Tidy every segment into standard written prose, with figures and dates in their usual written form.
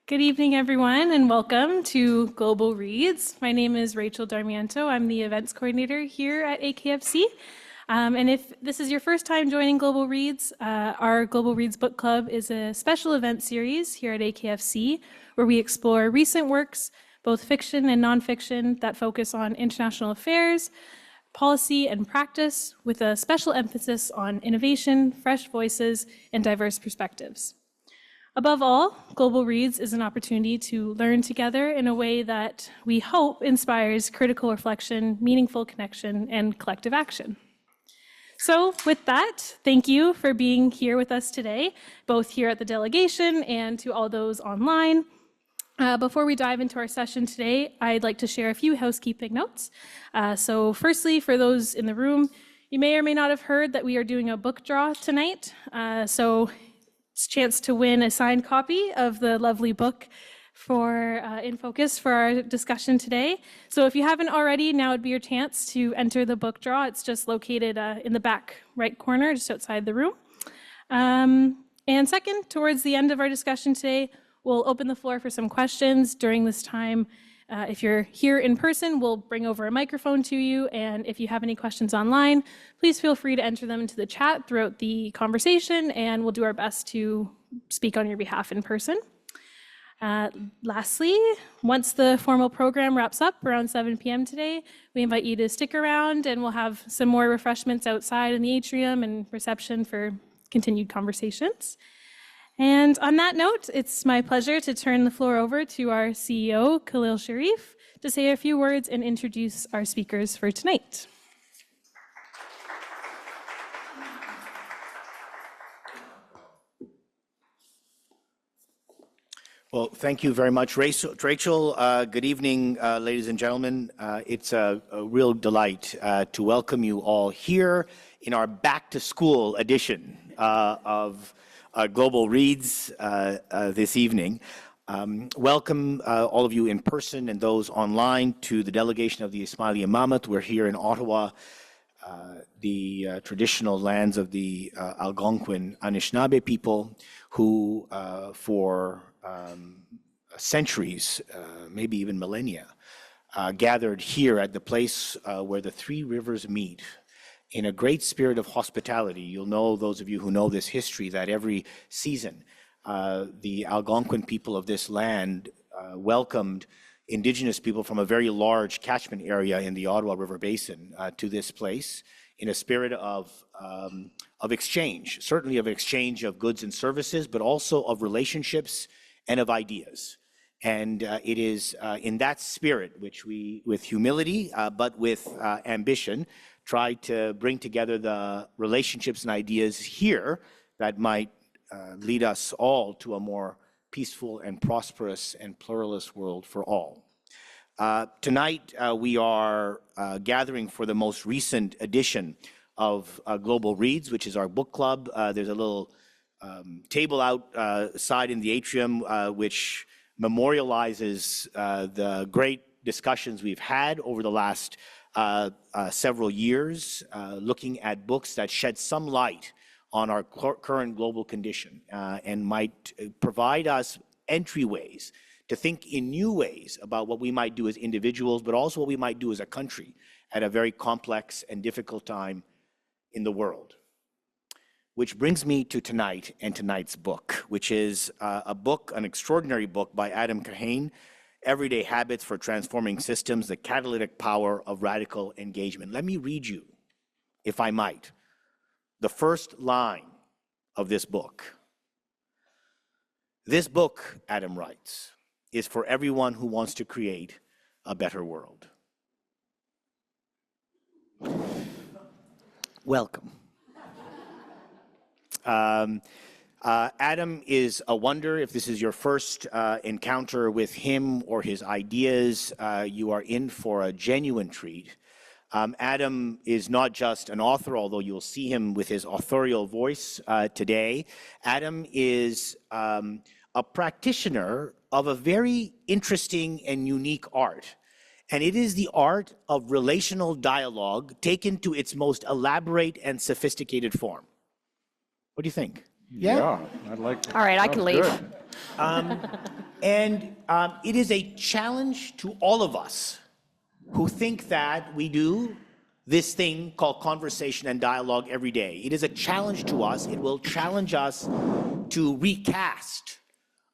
Good evening, everyone, and welcome to Global Reads. My name is Rachel Darmiento. I'm the events coordinator here at AKFC. And if this is your first time joining Global Reads, our Global Reads Book Club is a special event series here at AKFC where we explore recent works, both fiction and nonfiction, that focus on international affairs, policy, and practice, with a special emphasis on innovation, fresh voices, and diverse perspectives. Above all, Global Reads is an opportunity to learn together in a way that we hope inspires critical reflection, meaningful connection, and collective action. So with that, thank you for being here with us today, both here at the delegation and to all those online. Before we dive into our session today, I'd like to share a few housekeeping notes. So firstly, for those in the room, you may or may not have heard that we are doing a book draw tonight. So it's a chance to win a signed copy of the lovely book in focus for our discussion today. So if you haven't already, now would be your chance to enter the book draw. It's just located in the back right corner, just outside the room. And second, towards the end of our discussion today, we'll open the floor for some questions. During this time, if you're here in person, we'll bring over a microphone to you. And if you have any questions online, please feel free to enter them into the chat throughout the conversation, and we'll do our best to speak on your behalf in person. Lastly, once the formal program wraps up around 7 p.m. today, we invite you to stick around, and we'll have some more refreshments outside in the atrium and reception for continued conversations. And on that note, it's my pleasure to turn the floor over to our CEO, Khalil Sharif, to say a few words and introduce our speakers for tonight. Well, thank you very much, Rachel. Good evening, ladies and gentlemen. It's a real delight to welcome you all here in our back-to-school edition of Global Reads this evening. Welcome all of you in person and those online to the delegation of the Ismaili Imamate. We're here in Ottawa, the traditional lands of the Algonquin Anishinaabe people who for centuries, maybe even millennia, gathered here at the place where the three rivers meet in a great spirit of hospitality. You'll know, those of you who know this history, that every season the Algonquin people of this land welcomed Indigenous people from a very large catchment area in the Ottawa River Basin to this place in a spirit of exchange, certainly of exchange of goods and services, but also of relationships and of ideas. And it is in that spirit which we, with humility, but with ambition, try to bring together the relationships and ideas here that might lead us all to a more peaceful and prosperous and pluralist world for all. Tonight, we are gathering for the most recent edition of Global Reads, which is our book club. There's a little table outside in the atrium which memorializes the great discussions we've had over the last several years, looking at books that shed some light on our current global condition and might provide us entryways to think in new ways about what we might do as individuals, but also what we might do as a country at a very complex and difficult time in the world. Which brings me to tonight and tonight's book, which is a book, an extraordinary book by Adam Kahane, Everyday Habits for Transforming Systems, the Catalytic Power of Radical Engagement. Let me read you, if I might, the first line of this book. This book, Adam writes, is for everyone who wants to create a better world. Welcome. Adam is a wonder. If this is your first encounter with him or his ideas, you are in for a genuine treat. Adam is not just an author, although you'll see him with his authorial voice today. Adam is a practitioner of a very interesting and unique art. And it is the art of relational dialogue taken to its most elaborate and sophisticated form. What do you think? Yeah, I'd like to. All right, I can leave. And it is a challenge to all of us who think that we do this thing called conversation and dialogue every day. It is a challenge to us. It will challenge us to recast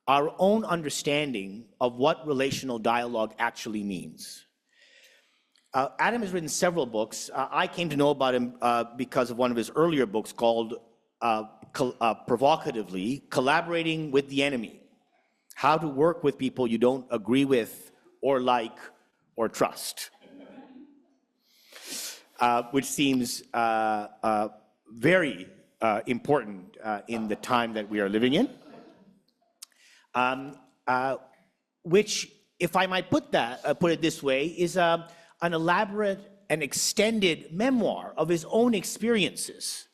our own understanding of what relational dialogue actually means. Adam has written several books. I came to know about him because of one of his earlier books called provocatively, Collaborating with the Enemy: How to Work with People You Don't Agree With or Like or Trust, which seems very important in the time that we are living in, which, if I might put it this way, is an elaborate and extended memoir of his own experiences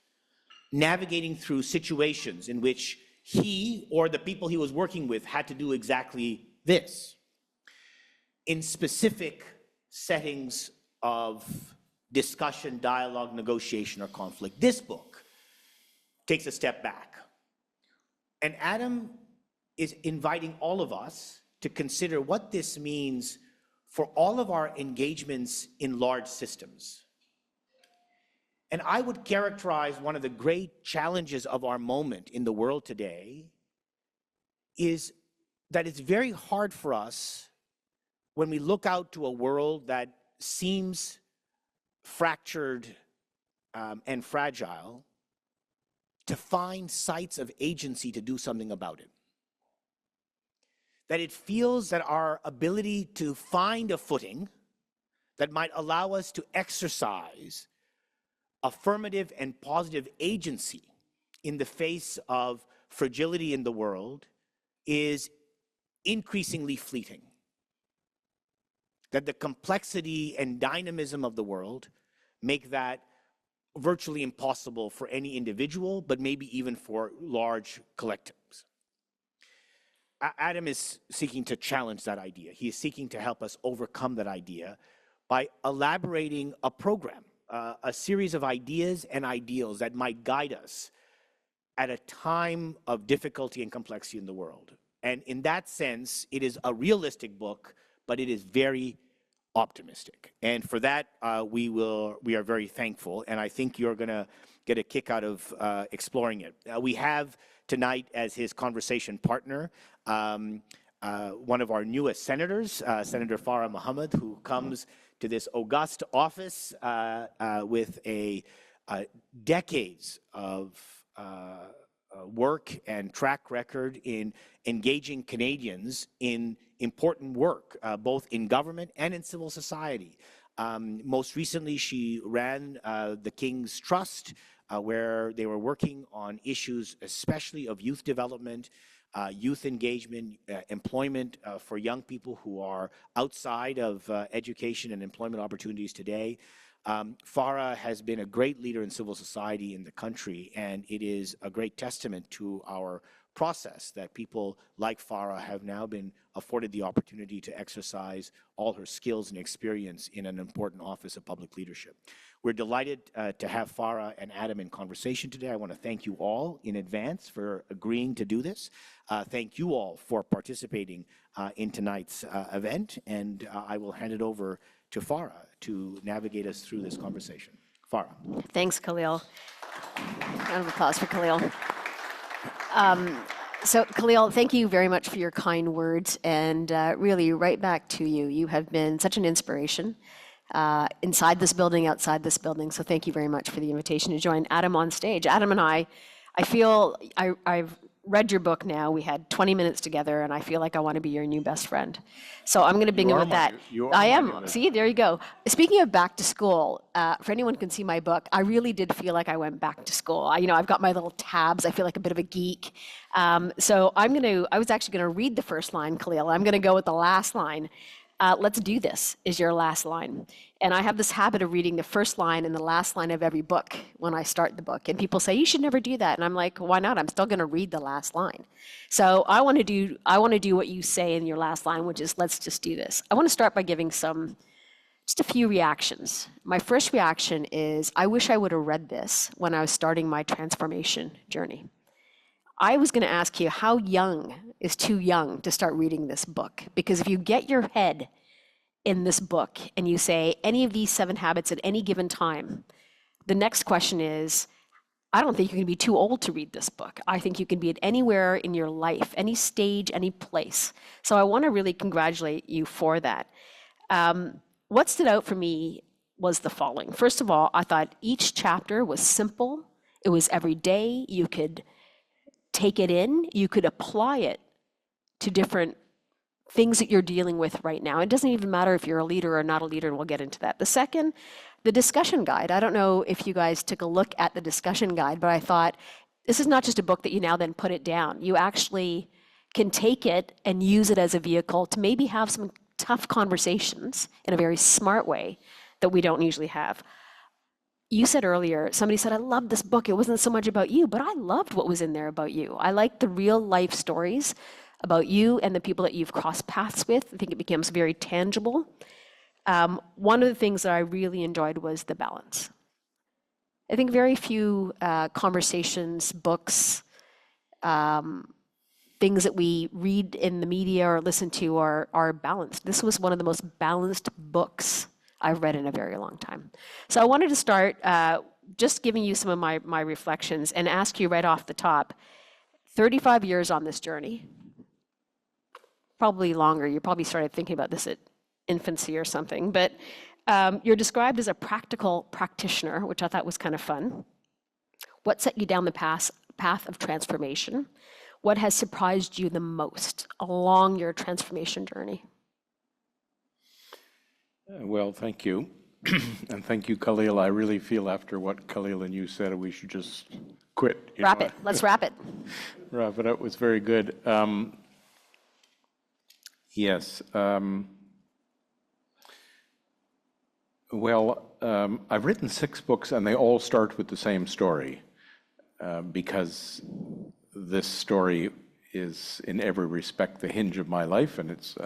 navigating through situations in which he or the people he was working with had to do exactly this in specific settings of discussion, dialogue, negotiation, or conflict. This book takes a step back. And Adam is inviting all of us to consider what this means for all of our engagements in large systems. And I would characterize one of the great challenges of our moment in the world today is that it's very hard for us, when we look out to a world that seems fractured and fragile, to find sites of agency to do something about it. That it feels that our ability to find a footing that might allow us to exercise affirmative and positive agency in the face of fragility in the world is increasingly fleeting. That the complexity and dynamism of the world make that virtually impossible for any individual, but maybe even for large collectives. Adam is seeking to challenge that idea. He is seeking to help us overcome that idea by elaborating a program, a series of ideas and ideals that might guide us at a time of difficulty and complexity in the world. And in that sense, it is a realistic book, but it is very optimistic. And for that, we are very thankful. And I think you're going to get a kick out of exploring it. We have tonight as his conversation partner one of our newest senators, Senator Farah Mohamed, who comes to this august office with decades of work and track record in engaging Canadians in important work, both in government and in civil society. Most recently, she ran the King's Trust, where they were working on issues especially of youth development, youth engagement, employment for young people who are outside of education and employment opportunities today. Farah has been a great leader in civil society in the country, and it is a great testament to our process that people like Farah have now been afforded the opportunity to exercise all her skills and experience in an important office of public leadership. We're delighted to have Farah and Adam in conversation today. I want to thank you all in advance for agreeing to do this. Thank you all for participating in tonight's event, and I will hand it over to Farah to navigate us through this conversation. Farah. Thanks, Khalil. Round of applause for Khalil. So Khalil, thank you very much for your kind words, and really right back to you. You have been such an inspiration inside this building, outside this building, so thank you very much for the invitation to join Adam on stage. Adam and I feel, I've read your book now. We had 20 minutes together, and I feel like I want to be your new best friend. So I'm going to begin with that. I am. See, there you go. Speaking of back to school, for anyone who can see my book, I really did feel like I went back to school. I've got my little tabs. I feel like a bit of a geek. So I was actually going to read the first line, Khalil. I'm going to go with the last line. Let's do this is your last line. And I have this habit of reading the first line and the last line of every book when I start the book. And people say, you should never do that. And I'm like, why not? I'm still going to read the last line. So I want to do what you say in your last line, which is, let's just do this. I want to start by giving just a few reactions. My first reaction is, I wish I would have read this when I was starting my transformation journey. I was going to ask you, how young is too young to start reading this book? Because if you get your head in this book and you say any of these 7 habits at any given time, the next question is, I don't think you can be too old to read this book. I think you can be at anywhere in your life, any stage, any place. So I want to really congratulate you for that. What stood out for me was the following. First of all, I thought each chapter was simple. It was every day. You could take it in. You could apply it to different things that you're dealing with right now. It doesn't even matter if you're a leader or not a leader, and we'll get into that. The second, the discussion guide. I don't know if you guys took a look at the discussion guide, but I thought this is not just a book that you now then put it down. You actually can take it and use it as a vehicle to maybe have some tough conversations in a very smart way that we don't usually have. You said earlier, somebody said, I love this book. It wasn't so much about you, but I loved what was in there about you. I liked the real life stories about you and the people that you've crossed paths with. I think it becomes very tangible. One of the things that I really enjoyed was the balance. I think very few conversations, books, things that we read in the media or listen to are balanced. This was one of the most balanced books I've read in a very long time. So I wanted to start just giving you some of my reflections and ask you right off the top, 35 years on this journey, probably longer. You probably started thinking about this at infancy or something, but you're described as a practical practitioner, which I thought was kind of fun. What set you down the path of transformation? What has surprised you the most along your transformation journey? Well, thank you. And thank you, Khalil. I really feel after what Khalil and you said, we should just quit. Wrap it. Let's wrap it. Wrap it up. It was very good. Yes. I've written 6 books, and they all start with the same story, because this story is, in every respect, the hinge of my life, and it's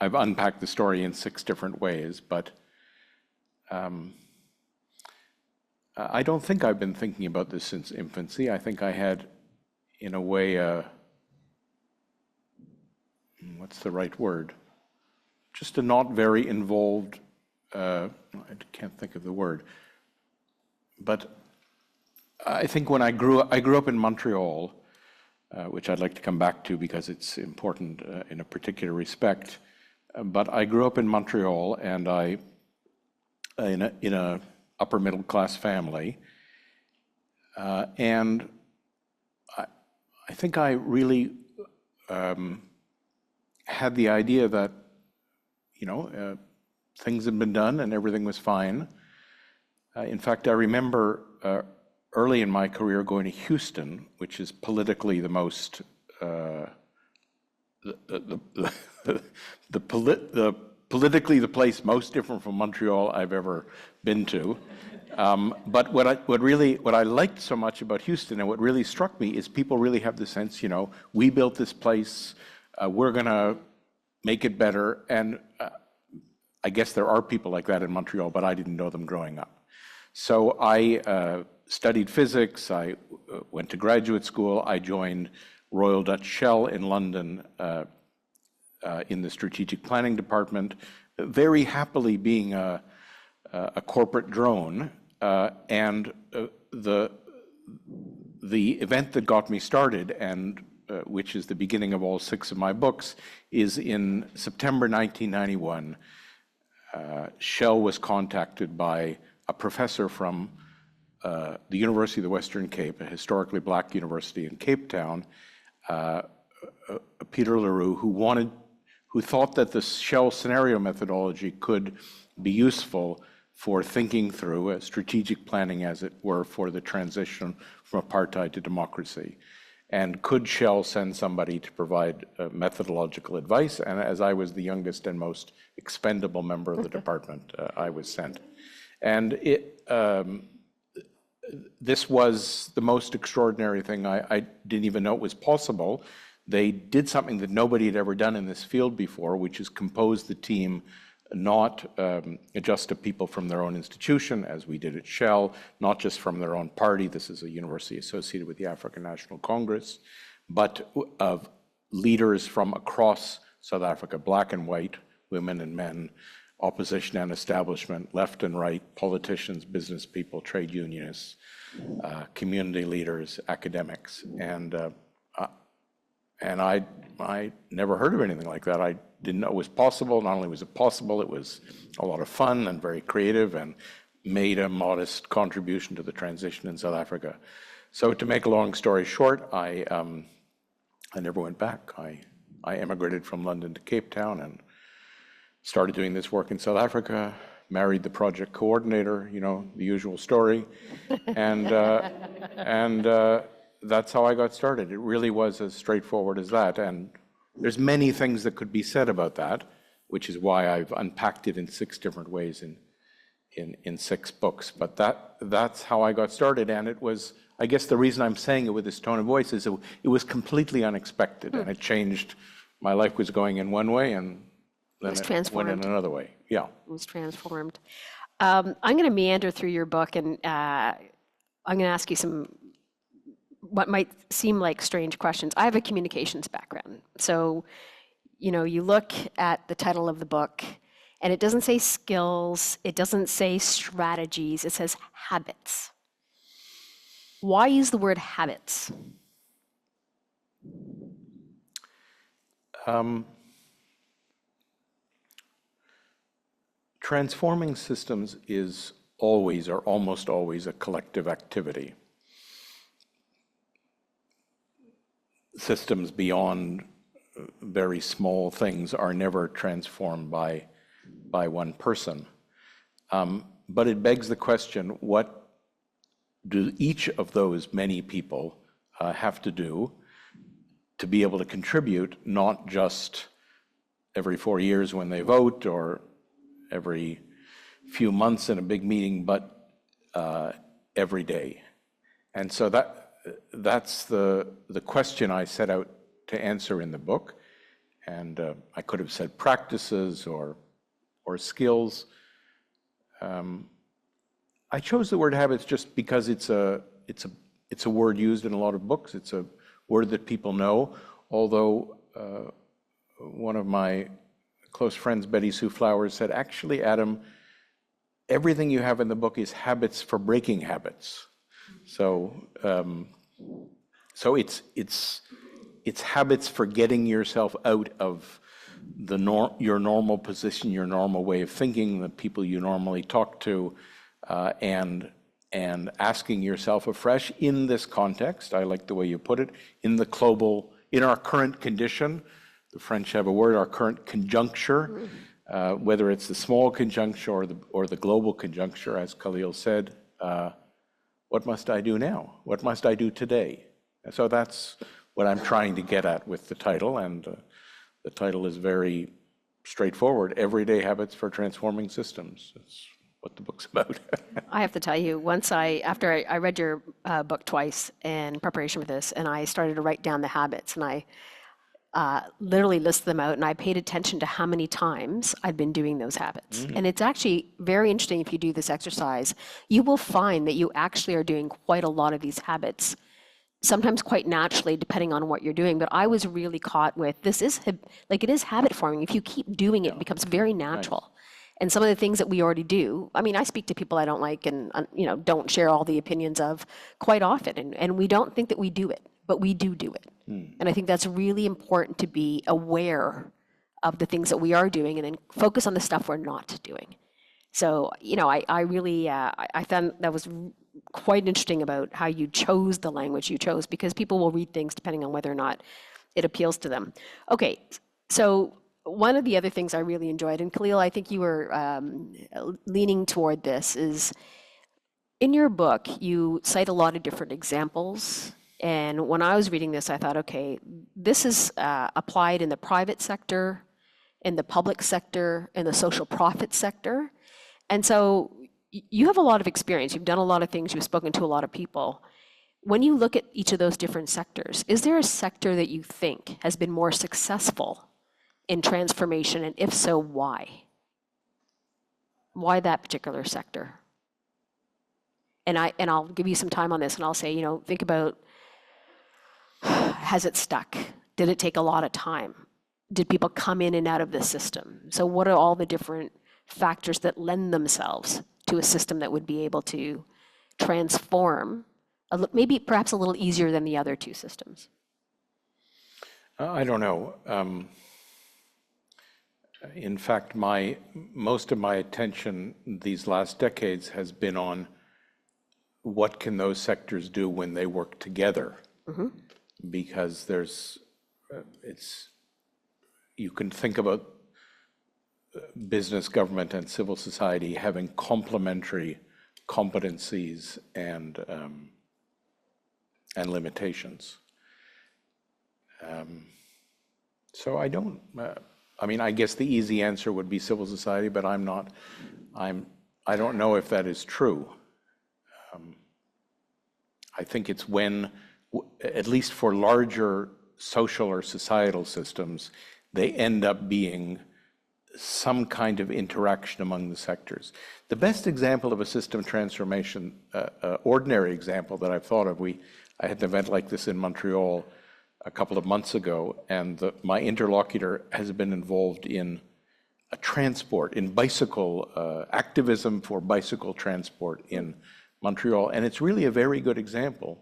I've unpacked the story in 6 different ways, but I don't think I've been thinking about this since infancy. I think I had, in a way, what's the right word? Just a not very involved, I can't think of the word, but I think when I grew up in Montreal, which I'd like to come back to because it's important in a particular respect. But I grew up in Montreal, and in a upper middle class family, and I think I really had the idea that things had been done and everything was fine. In fact, I remember early in my career going to Houston, which is politically the most politically the place most different from Montreal I've ever been to. But what I liked so much about Houston, and what really struck me, is people really have the sense, we built this place, we're gonna make it better. And I guess there are people like that in Montreal, but I didn't know them growing up. So I studied physics, I went to graduate school, I joined Royal Dutch Shell in London in the strategic planning department, very happily being a corporate drone. And the event that got me started, and which is the beginning of all 6 of my books, is in September 1991. Shell was contacted by a professor from the University of the Western Cape, a historically black university in Cape Town, Peter LaRue, who thought that the Shell scenario methodology could be useful for thinking through strategic planning, as it were, for the transition from apartheid to democracy. And could Shell send somebody to provide methodological advice? And as I was the youngest and most expendable member of the department, I was sent. And this was the most extraordinary thing. I didn't even know it was possible. They did something that nobody had ever done in this field before, which is compose the team not just to people from their own institution, as we did at Shell, not just from their own party. This is a university associated with the African National Congress, but of leaders from across South Africa, black and white, women and men, opposition and establishment, left and right, politicians, business people, trade unionists, community leaders, academics. And I never heard of anything like that. I didn't know it was possible. Not only was it possible, it was a lot of fun and very creative and made a modest contribution to the transition in South Africa. So to make a long story short, I never went back. I emigrated from London to Cape Town and started doing this work in South Africa, married the project coordinator, you know, the usual story. And that's how I got started. It really was as straightforward as that. And there's many things that could be said about that, which is why I've unpacked it in 6 different ways in 6 books. But that's how I got started. And it was, I guess the reason I'm saying it with this tone of voice is it was completely unexpected. And it changed, my life was going in one way and then it went in another way. Yeah. It was transformed. I'm going to meander through your book, and I'm going to ask you some what might seem like strange questions. I have a communications background. So, you know, you look at the title of the book, and it doesn't say skills, it doesn't say strategies, it says habits. Why use the word habits? Transforming systems is always or almost always a collective activity. Systems beyond very small things are never transformed by one person. But it begs the question, what do each of those many people have to do to be able to contribute, not just every 4 years when they vote or every few months in a big meeting, but every day. And so that's the question I set out to answer in the book. And I could have said practices or skills. I chose the word habits just because it's a word used in a lot of books. It's a word that people know, although one of my close friends, Betty Sue Flowers, said, actually, Adam, everything you have in the book is habits for breaking habits. So it's habits for getting yourself out of your normal position, your normal way of thinking, the people you normally talk to, and asking yourself afresh in this context. I like the way you put it, in our current condition. The French have a word, our current conjuncture, whether it's the small conjuncture or the global conjuncture, as Khalil said. What must I do now? What must I do today? And so that's what I'm trying to get at with the title, and the title is very straightforward, Everyday Habits for Transforming Systems. That's what the book's about. I have to tell you, after I read your book twice in preparation for this, and I started to write down the habits, and I literally listed them out, and I paid attention to how many times I'd been doing those habits. And it's actually very interesting if you do this exercise. You will find that you actually are doing quite a lot of these habits, sometimes quite naturally, depending on what you're doing. But I was really caught with, it is habit forming. If you keep doing it, it becomes very natural. Nice. And some of the things that we already do, I mean, I speak to people I don't like and don't share all the opinions of quite often. And we don't think that we do it, but we do it. And I think that's really important, to be aware of the things that we are doing and then focus on the stuff we're not doing. So, I really, I found that was quite interesting about how you chose the language you chose, because people will read things depending on whether or not it appeals to them. Okay, so one of the other things I really enjoyed, and Khalil, I think you were leaning toward this, is in your book, you cite a lot of different examples. And when I was reading this, I thought, okay, this is applied in the private sector, in the public sector, in the social profit sector. And so you have a lot of experience. You've done a lot of things. You've spoken to a lot of people. When you look at each of those different sectors, is there a sector that you think has been more successful in transformation? And if so, why? Why that particular sector? And I'll give you some time on this, and I'll say, think about, has it stuck? Did it take a lot of time? Did people come in and out of the system? So what are all the different factors that lend themselves to a system that would be able to transform, maybe perhaps a little easier than the other two systems? I don't know. In fact, most of my attention these last decades has been on what can those sectors do when they work together, because you can think about business, government, and civil society having complementary competencies and limitations. So I don't. I guess the easy answer would be civil society, but I don't know if that is true. I think it's when, at least for larger social or societal systems, they end up being some kind of interaction among the sectors. The best example of a system transformation, ordinary example that I've thought of, I had an event like this in Montreal a couple of months ago, and my interlocutor has been involved in in bicycle activism for bicycle transport in Montreal. And it's really a very good example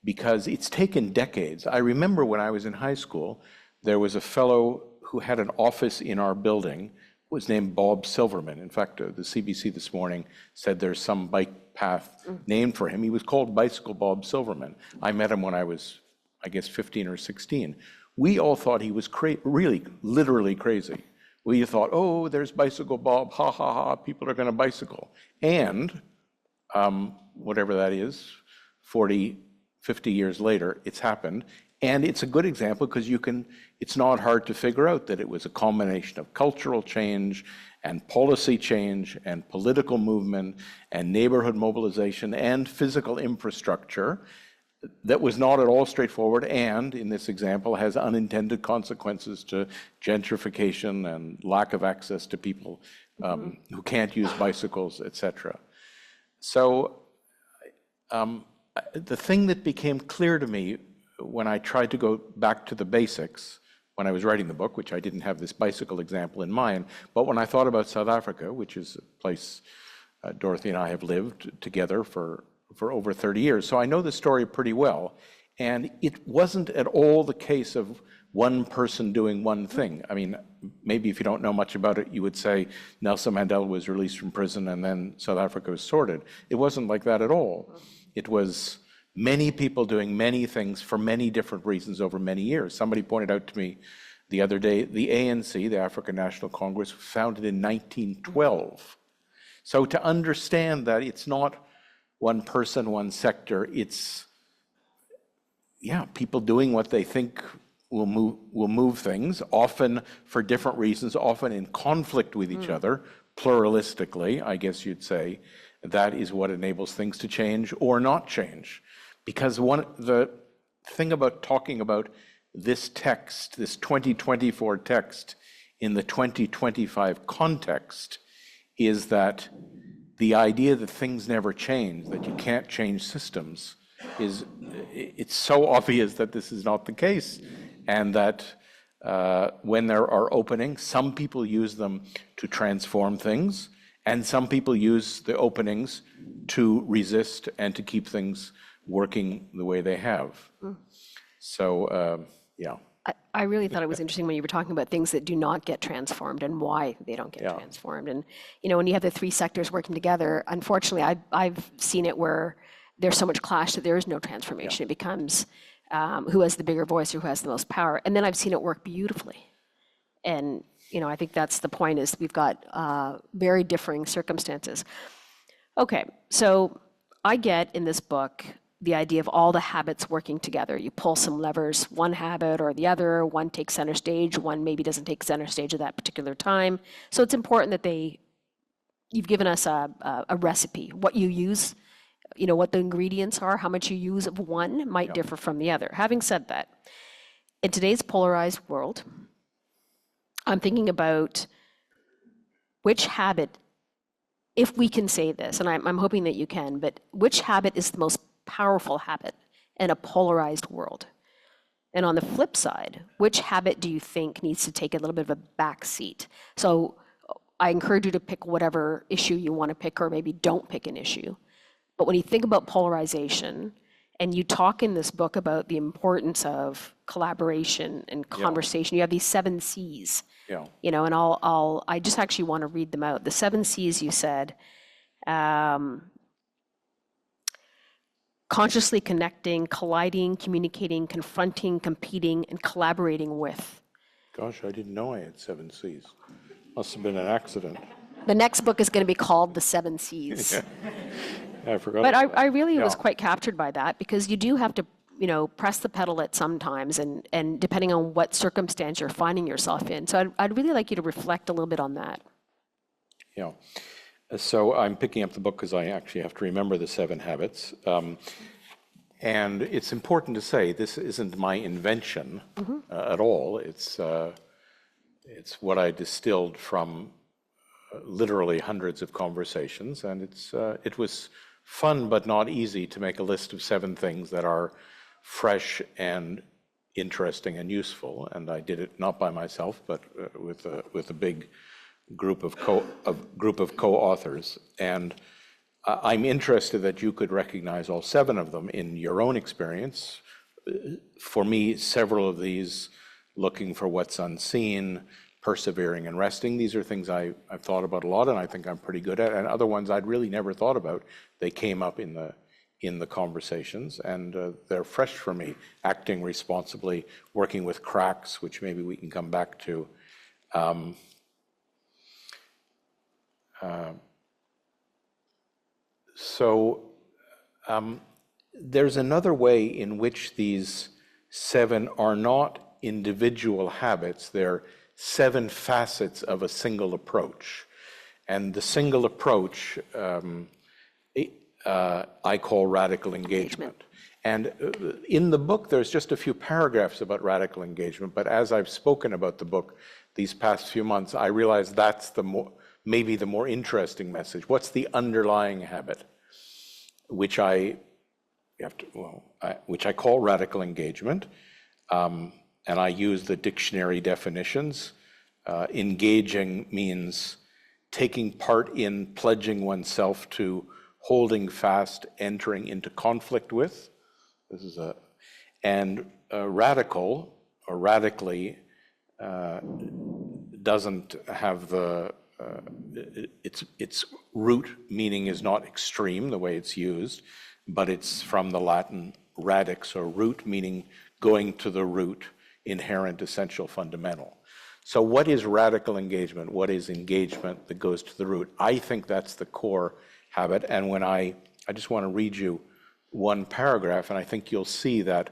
because it's taken decades. I remember when I was in high school, there was a fellow who had an office in our building, was named Bob Silverman. In fact, the CBC this morning said there's some bike path named for him. He was called Bicycle Bob Silverman. I met him when I was, I guess, 15 or 16. We all thought he was really, literally crazy. We thought, oh, there's Bicycle Bob, ha, ha, ha, people are going to bicycle. And whatever that is, 40, 50 years later, it's happened. And it's a good example because it's not hard to figure out that it was a combination of cultural change and policy change and political movement and neighborhood mobilization and physical infrastructure that was not at all straightforward, and in this example has unintended consequences to gentrification and lack of access to people who can't use bicycles, etc. So the thing that became clear to me when I tried to go back to the basics, when I was writing the book, which I didn't have this bicycle example in mind, but when I thought about South Africa, which is a place Dorothy and I have lived together for over 30 years. So I know the story pretty well. And it wasn't at all the case of one person doing one thing. I mean, maybe if you don't know much about it, you would say Nelson Mandela was released from prison and then South Africa was sorted. It wasn't like that at all. It was many people doing many things for many different reasons over many years. Somebody pointed out to me the other day, the ANC, the African National Congress, was founded in 1912. So to understand that it's not one person, one sector, it's, people doing what they think will move things, often for different reasons, often in conflict with each other, pluralistically, I guess you'd say. That is what enables things to change or not change. Because the thing about talking about this text, this 2024 text, in the 2025 context, is that the idea that things never change, that you can't change systems, it's so obvious that this is not the case, and that when there are openings, some people use them to transform things, and some people use the openings to resist and to keep things working the way they have. So, I really thought it was interesting when you were talking about things that do not get transformed and why they don't get transformed. And, when you have the three sectors working together, unfortunately, I've seen it where there's so much clash that there is no transformation. It becomes who has the bigger voice or who has the most power. And then I've seen it work beautifully. And, I think that's the point, is we've got very differing circumstances. Okay, so I get in this book the idea of all the habits working together. You pull some levers, one habit or the other, one takes center stage, one maybe doesn't take center stage at that particular time. So it's important that you've given us a recipe, what you use, what the ingredients are, how much you use of one might differ from the other. Having said that, in today's polarized world, I'm thinking about which habit if we can say this, and I'm hoping that you can, but which habit is the most powerful habit in a polarized world? And on the flip side, which habit do you think needs to take a little bit of a back seat? So I encourage you to pick whatever issue you want to pick, or maybe don't pick an issue. But when you think about polarization, and you talk in this book about the importance of collaboration and conversation, you have these 7 C's. Yeah. You know, and I just actually want to read them out. The 7 C's you said, consciously connecting, colliding, communicating, confronting, competing, and collaborating with. Gosh, I didn't know I had 7 C's. Must have been an accident. The next book is going to be called The 7 C's. I forgot. But I really was Yeah. quite captured by that, because you do have to, you know, press the pedal at some times, and depending on what circumstance you're finding yourself in. So I'd really like you to reflect a little bit on that. Yeah. So I'm picking up the book because I actually have to remember the 7 habits. And it's important to say this isn't my invention at all. It's what I distilled from literally hundreds of conversations, and it was fun but not easy to make a list of 7 things that are fresh and interesting and useful. And I did it not by myself, but with a big group of co-authors. And I'm interested that you could recognize all 7 of them in your own experience. For me, several of these, looking for what's unseen, persevering and resting, these are things I've thought about a lot, and I think I'm pretty good at. And other ones I'd really never thought about. They came up in the conversations, and they're fresh for me. Acting responsibly, working with cracks, which maybe we can come back to. There's another way in which these 7 are not individual habits. They're 7 facets of a single approach. And the single approach I call radical engagement. And in the book, there's just a few paragraphs about radical engagement. But as I've spoken about the book these past few months, I realize that's maybe the more interesting message. What's the underlying habit, which I call radical engagement, and I use the dictionary definitions. Engaging means taking part in, pledging oneself to, holding fast, entering into conflict with. This is radical or radically doesn't have the its root meaning is not extreme the way it's used, but it's from the Latin radix, or root, meaning going to the root, inherent, essential, fundamental. So what is radical engagement? What is engagement that goes to the root? I think that's the core habit. And when I just want to read you one paragraph, and I think you'll see that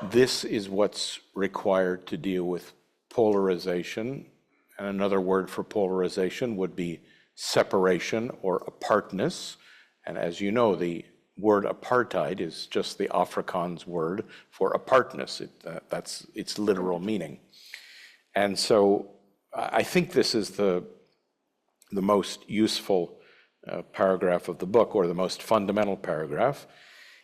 this is what's required to deal with polarization. And another word for polarization would be separation or apartness. And as you know, the word apartheid is just the Afrikaans word for apartness. That's its literal meaning. And so I think this is the most useful paragraph of the book, or the most fundamental paragraph.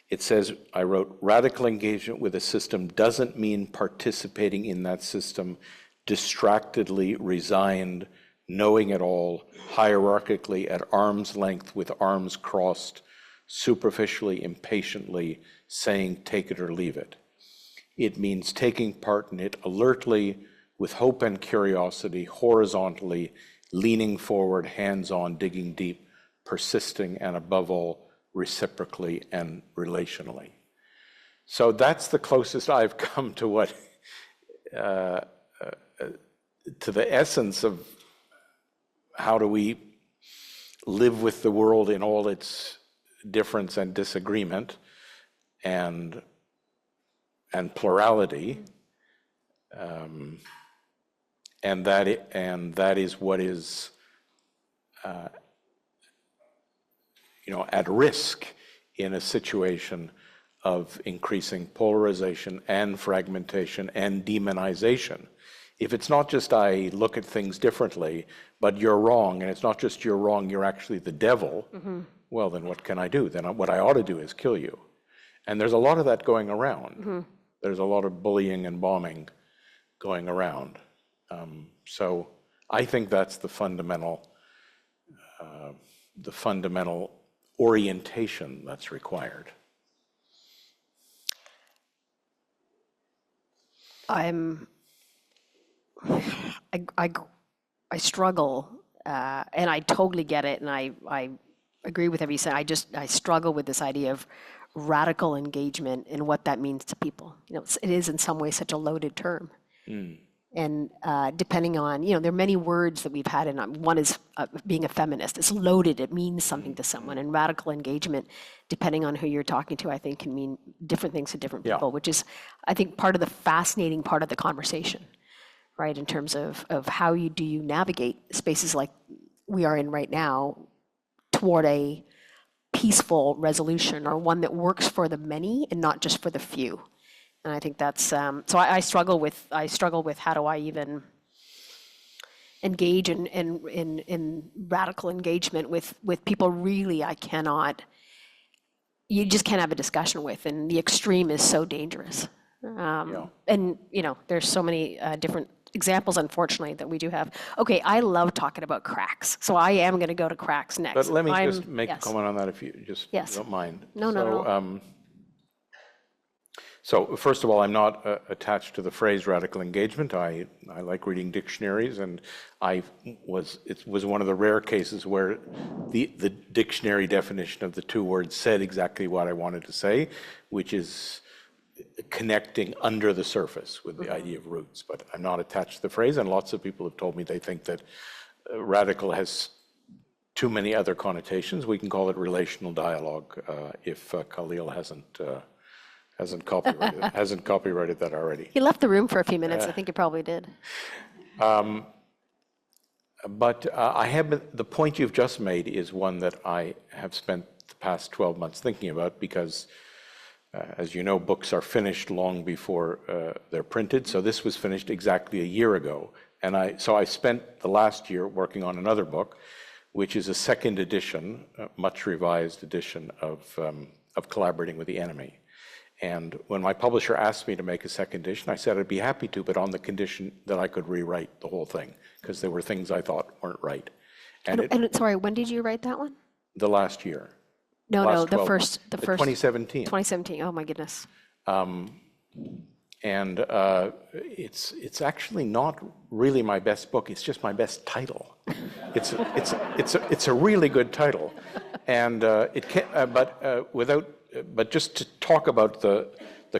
It says, I wrote, radical engagement with a system doesn't mean participating in that system distractedly, resigned, knowing it all, hierarchically, at arm's length, with arms crossed, superficially, impatiently, saying take it or leave it. It means taking part in it alertly, with hope and curiosity, horizontally, leaning forward, hands-on, digging deep, persisting, and above all, reciprocally and relationally. So that's the closest I've come to what, to the essence of how do we live with the world in all its difference and disagreement and plurality, and that is what is at risk in a situation of increasing polarization and fragmentation and demonization if it's not just I look at things differently, but you're wrong, and it's not just you're wrong, you're actually the devil, well, then what can I do? Then what I ought to do is kill you. And there's a lot of that going around. There's a lot of bullying and bombing going around. So I think that's the fundamental orientation that's required. I struggle, and I totally get it, and I agree with everything you said. I struggle with this idea of radical engagement and what that means to people. It is in some ways such a loaded term. And depending on, there are many words that we've had, and one is being a feminist. It's loaded, it means something to someone. And radical engagement, depending on who you're talking to, I think can mean different things to different people, which is, I think, part of the fascinating part of the conversation, right? In terms of how do you navigate spaces like we are in right now toward a peaceful resolution, or one that works for the many and not just for the few. And I think that's, so I struggle with how do I even engage in radical engagement with people really you just can't have a discussion with, and the extreme is so dangerous. And there's so many different examples, unfortunately, that we do have. Okay, I love talking about cracks, so I am going to go to cracks next. But let me just make a comment on that, if you just don't mind. No. So first of all, I'm not attached to the phrase radical engagement. I like reading dictionaries, and it was one of the rare cases where the dictionary definition of the two words said exactly what I wanted to say, which is connecting under the surface with the idea of roots. But I'm not attached to the phrase, and lots of people have told me they think that radical has too many other connotations. We can call it relational dialogue if Khalil hasn't copyrighted that already. He left the room for a few minutes. I think he probably did. But the point you've just made is one that I have spent the past 12 months thinking about, because as you know, books are finished long before they're printed. So this was finished exactly a year ago. And so I spent the last year working on another book, which is a second edition, much revised edition of Collaborating with the Enemy. And when my publisher asked me to make a second edition, I said I'd be happy to, but on the condition that I could rewrite the whole thing, because there were things I thought weren't right. And sorry, when did you write that one? The last year. No, the first. 2017. 2017. Oh my goodness. And it's actually not really my best book. It's just my best title. It's a really good title, and but just to talk about the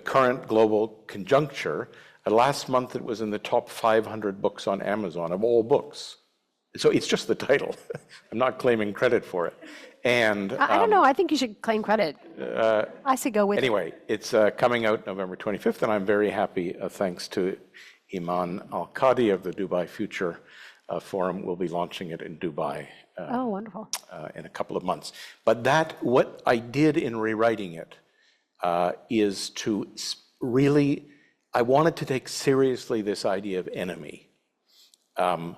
current global conjuncture, last month it was in the top 500 books on Amazon of all books. So it's just the title. I'm not claiming credit for it. And I don't know. I think you should claim credit. I say go with it. Anyway, it's coming out November 25th, and I'm very happy, thanks to Iman Al-Qadi of the Dubai Future Forum. We'll be launching it in Dubai Oh, wonderful. in a couple of months. But what I did in rewriting it is to really, I wanted to take seriously this idea of enemy. In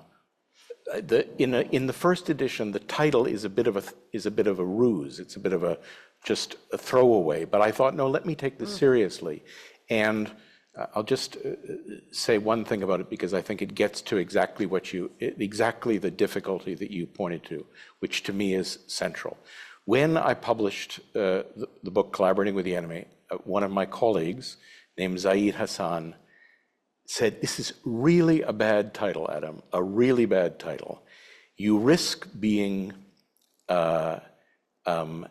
the first edition, the title is a bit of a ruse. It's a bit of just a throwaway. But I thought, no, let me take this seriously. And I'll just say one thing about it, because I think it gets to exactly the difficulty that you pointed to, which to me is central. When I published the book Collaborating with the Enemy, one of my colleagues named Zaid Hassan said, "This is really a bad title, Adam, a really bad title. You risk being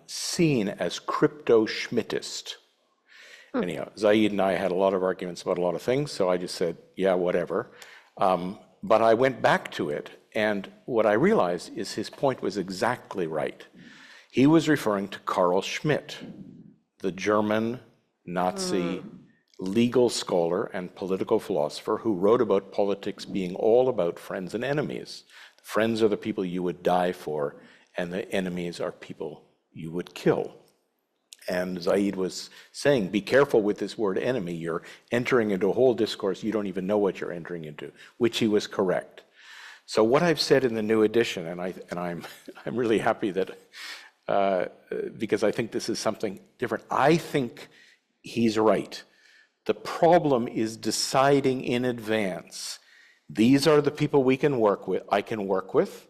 seen as crypto-Schmittist." Anyhow, Zaid and I had a lot of arguments about a lot of things, so I just said, yeah, whatever. But I went back to it, and what I realized is his point was exactly right. He was referring to Carl Schmitt, the German Nazi legal scholar and political philosopher who wrote about politics being all about friends and enemies. Friends are the people you would die for, and the enemies are people you would kill. And Zaid was saying, be careful with this word enemy. You're entering into a whole discourse. You don't even know what you're entering into, which he was correct. So what I've said in the new edition, and I'm really happy that, because I think this is something different. I think he's right. The problem is deciding in advance, these are the people we can work with, I can work with,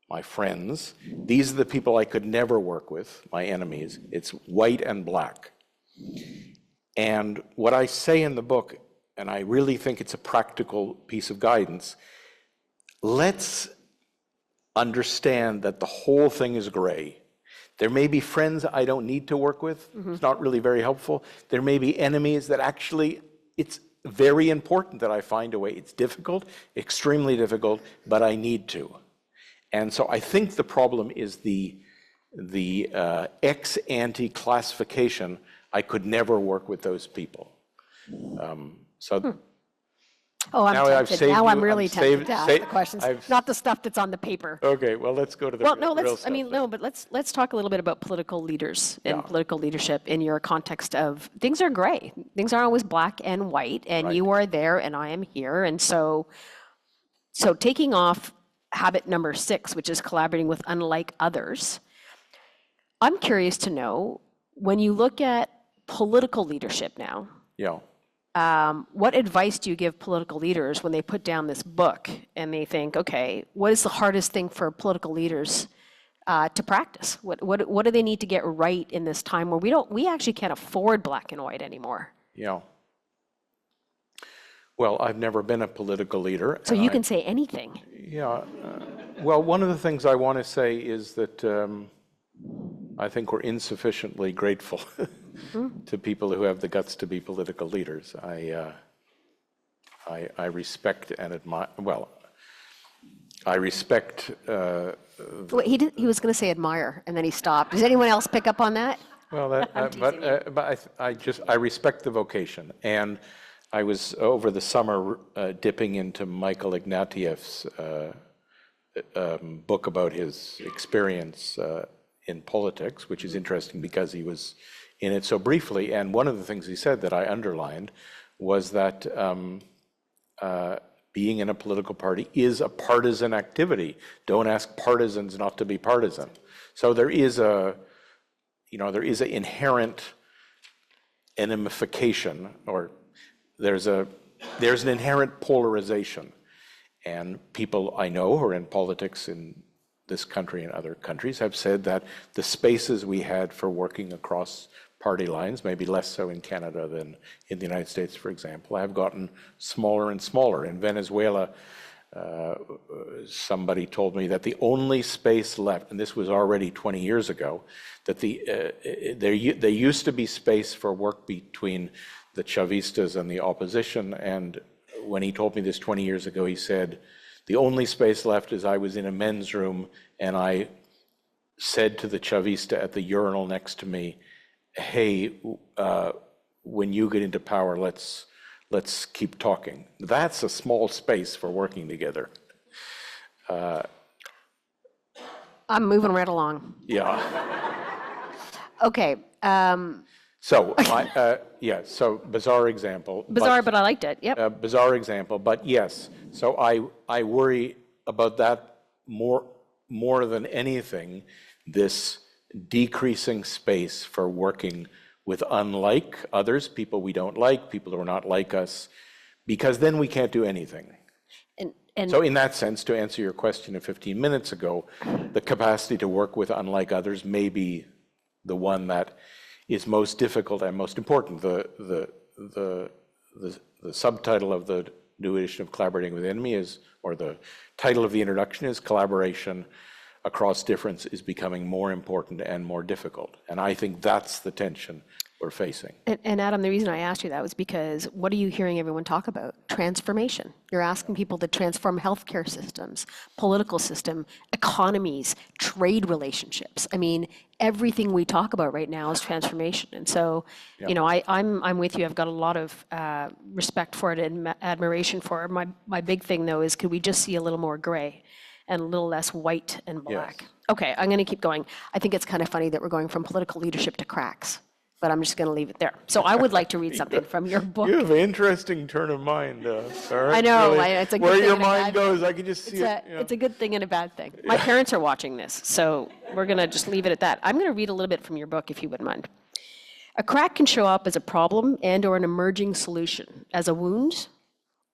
my friends. These are the people I could never work with, my enemies. It's white and black. And what I say in the book, and I really think it's a practical piece of guidance, let's understand that the whole thing is gray. There may be friends I don't need to work with. It's not really very helpful. There may be enemies that actually, it's very important that I find a way. It's difficult, extremely difficult, but I need to. And so I think the problem is the ex-ante classification. I could never work with those people. Oh, I'm Now I've tempted. saved Now you- I'm really I've tempted saved- to ask sa- the questions, I've- not the stuff that's on the paper. Okay, well, let's go to the Well, real, no, real stuff. but let's talk a little bit about political leaders and Yeah. political leadership in your context of things are gray. Things aren't always black and white, and you are there and I am here. And so taking off habit number 6, which is collaborating with unlike others, I'm curious to know, when you look at political leadership now, Yeah. what advice do you give political leaders when they put down this book and they think, okay, what is the hardest thing for political leaders to practice? What do they need to get right in this time where we actually can't afford black and white anymore? Yeah. Well, I've never been a political leader. So you can say anything. Yeah. Well, one of the things I want to say is that I think we're insufficiently grateful to people who have the guts to be political leaders. I respect and admire. Well, I respect. Wait, he was going to say admire, and then he stopped. Does anyone else pick up on that? Well, I respect the vocation, and I was over the summer dipping into Michael Ignatieff's book about his experience in politics, which is interesting because he was in it so briefly. And one of the things he said that I underlined was that being in a political party is a partisan activity. Don't ask partisans not to be partisan. So there is an inherent enemification, or there's an inherent polarization. And people I know who are in politics in this country and other countries have said that the spaces we had for working across party lines, maybe less so in Canada than in the United States, for example, have gotten smaller and smaller. In Venezuela, somebody told me that the only space left, and this was already 20 years ago, that there used to be space for work between the Chavistas and the opposition. And when he told me this 20 years ago, he said, the only space left is I was in a men's room and I said to the Chavista at the urinal next to me, hey, when you get into power, let's keep talking. That's a small space for working together. I'm moving right along. Yeah. Okay. So bizarre example. Bizarre, but I liked it. Yep. Bizarre example, but yes. So I worry about that more than anything, this decreasing space for working with unlike others, people we don't like, people who are not like us, because then we can't do anything. And So in that sense, to answer your question of 15 minutes ago, the capacity to work with unlike others may be the one that is most difficult and most important. The subtitle of the new edition of Collaborating with Enemy is, or the title of the introduction is, Collaboration Across Difference is Becoming More Important and More Difficult. And I think that's the tension we're facing. And Adam, the reason I asked you that was because what are you hearing everyone talk about? Transformation. You're asking people to transform healthcare systems, political system, economies, trade relationships. I mean, everything we talk about right now is transformation. And so, I'm with you. I've got a lot of respect for it and admiration for it. My big thing, though, is could we just see a little more gray and a little less white and black? Yes. Okay, I'm going to keep going. I think it's kind of funny that we're going from political leadership to cracks. but I'm just going to leave it there. So I would like to read something from your book. You have an interesting turn of mind, Sarah. I know, Really, it's a good where thing your and a mind bad goes, thing. I can just see it. It's a good thing and a bad thing. My parents are watching this, so we're going to just leave it at that. I'm going to read a little bit from your book, if you wouldn't mind. A crack can show up as a problem and/or an emerging solution, as a wound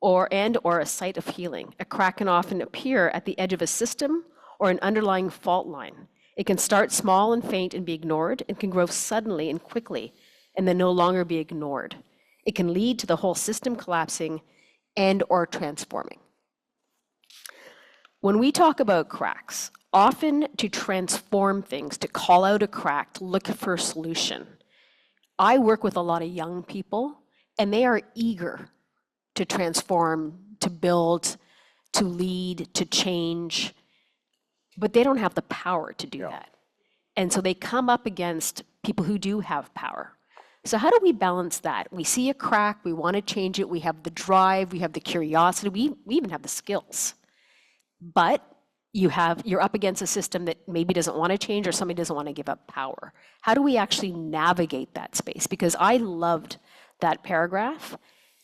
or a site of healing. A crack can often appear at the edge of a system or an underlying fault line. It can start small and faint and be ignored, and can grow suddenly and quickly and then no longer be ignored. It can lead to the whole system collapsing and/or transforming. When we talk about cracks, often to transform things, to call out a crack, to look for a solution, I work with a lot of young people, and they are eager to transform, to build, to lead, to change, but they don't have the power to do that. And so they come up against people who do have power. So how do we balance that? We see a crack, we want to change it, we have the drive, we have the curiosity, we even have the skills. But you're up against a system that maybe doesn't want to change, or somebody doesn't want to give up power. How do we actually navigate that space? Because I loved that paragraph.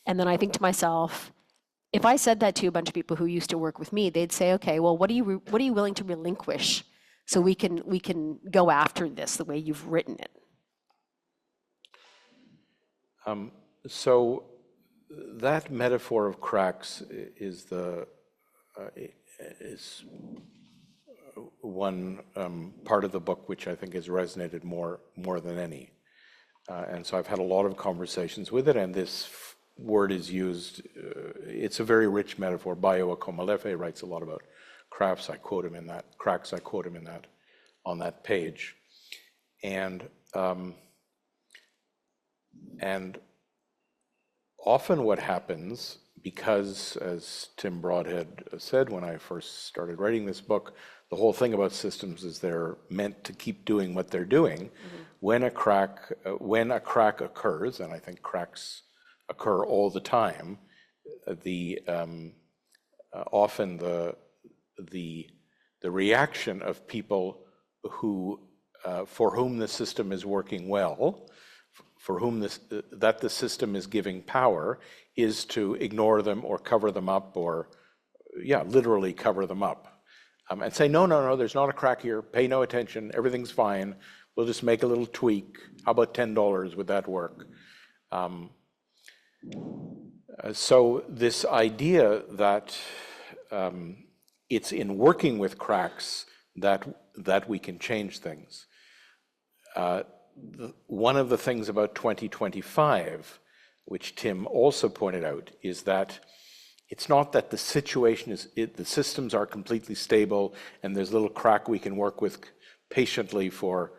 And then I think to myself, if I said that to a bunch of people who used to work with me, they'd say, okay, well, what are you willing to relinquish so we can go after this the way you've written it? So that metaphor of cracks is one part of the book which I think has resonated more than any. And so I've had a lot of conversations with it, and this word is used. It's a very rich metaphor. Bayo Akomalefe writes a lot about cracks. I quote him in that on that page. And often what happens, because as Tim Broadhead said when I first started writing this book, the whole thing about systems is they're meant to keep doing what they're doing. Mm-hmm. When a crack occurs, and I think cracks occur all the time, often the reaction of people who for whom the system is working well, for whom that the system is giving power, is to ignore them or cover them up, or literally cover them up, and say, no, there's not a crack here, pay no attention, everything's fine, we'll just make a little tweak, how about $10, would that work? So this idea that it's in working with cracks that we can change things. One of the things about 2025, which Tim also pointed out, is that it's not that the situation the systems are completely stable and there's a little crack we can work with patiently for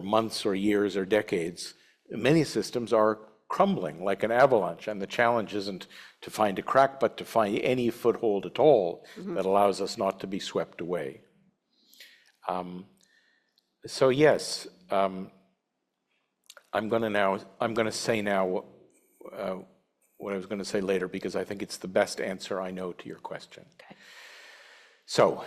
months or years or decades. Many systems are crumbling like an avalanche, and the challenge isn't to find a crack, but to find any foothold at all that allows us not to be swept away. So yes, I'm going to say now what I was going to say later, because I think it's the best answer I know to your question. Okay. So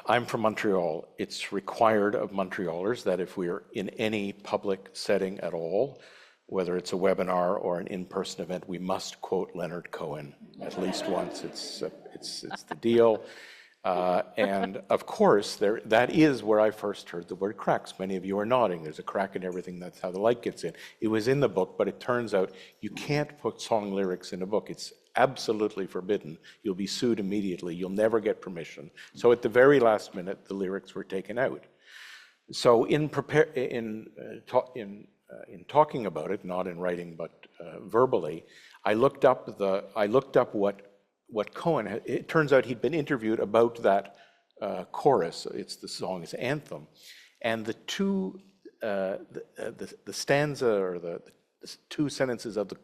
I'm from Montreal. It's required of Montrealers that if we're in any public setting at all, whether it's a webinar or an in-person event, we must quote Leonard Cohen at least once. It's the deal. And of course, that is where I first heard the word cracks. Many of you are nodding. There's a crack in everything. That's how the light gets in. It was in the book, but it turns out you can't put song lyrics in a book. It's absolutely forbidden. You'll be sued immediately. You'll never get permission. So at the very last minute, the lyrics were taken out. So in talking about it, not in writing but verbally, I looked up what Cohen had. It turns out he'd been interviewed about that chorus. It's the song's anthem, and the stanza or the two sentences of the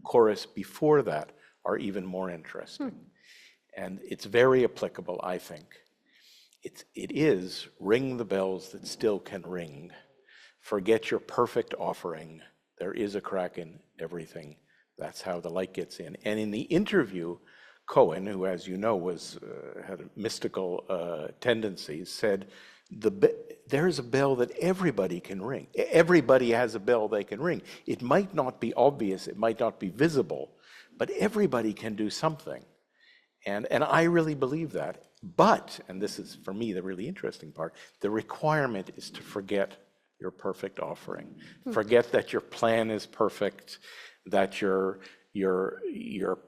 chorus before that are even more interesting, and it's very applicable, I think. It is ring the bells that still can ring. Forget your perfect offering. There is a crack in everything. That's how the light gets in. And in the interview, Cohen, who, as you know, had mystical tendencies, said there's a bell that everybody can ring. Everybody has a bell they can ring. It might not be obvious, it might not be visible, but everybody can do something. And I really believe that. But, and this is for me the really interesting part, the requirement is to forget your perfect offering. Forget that your plan is perfect, that your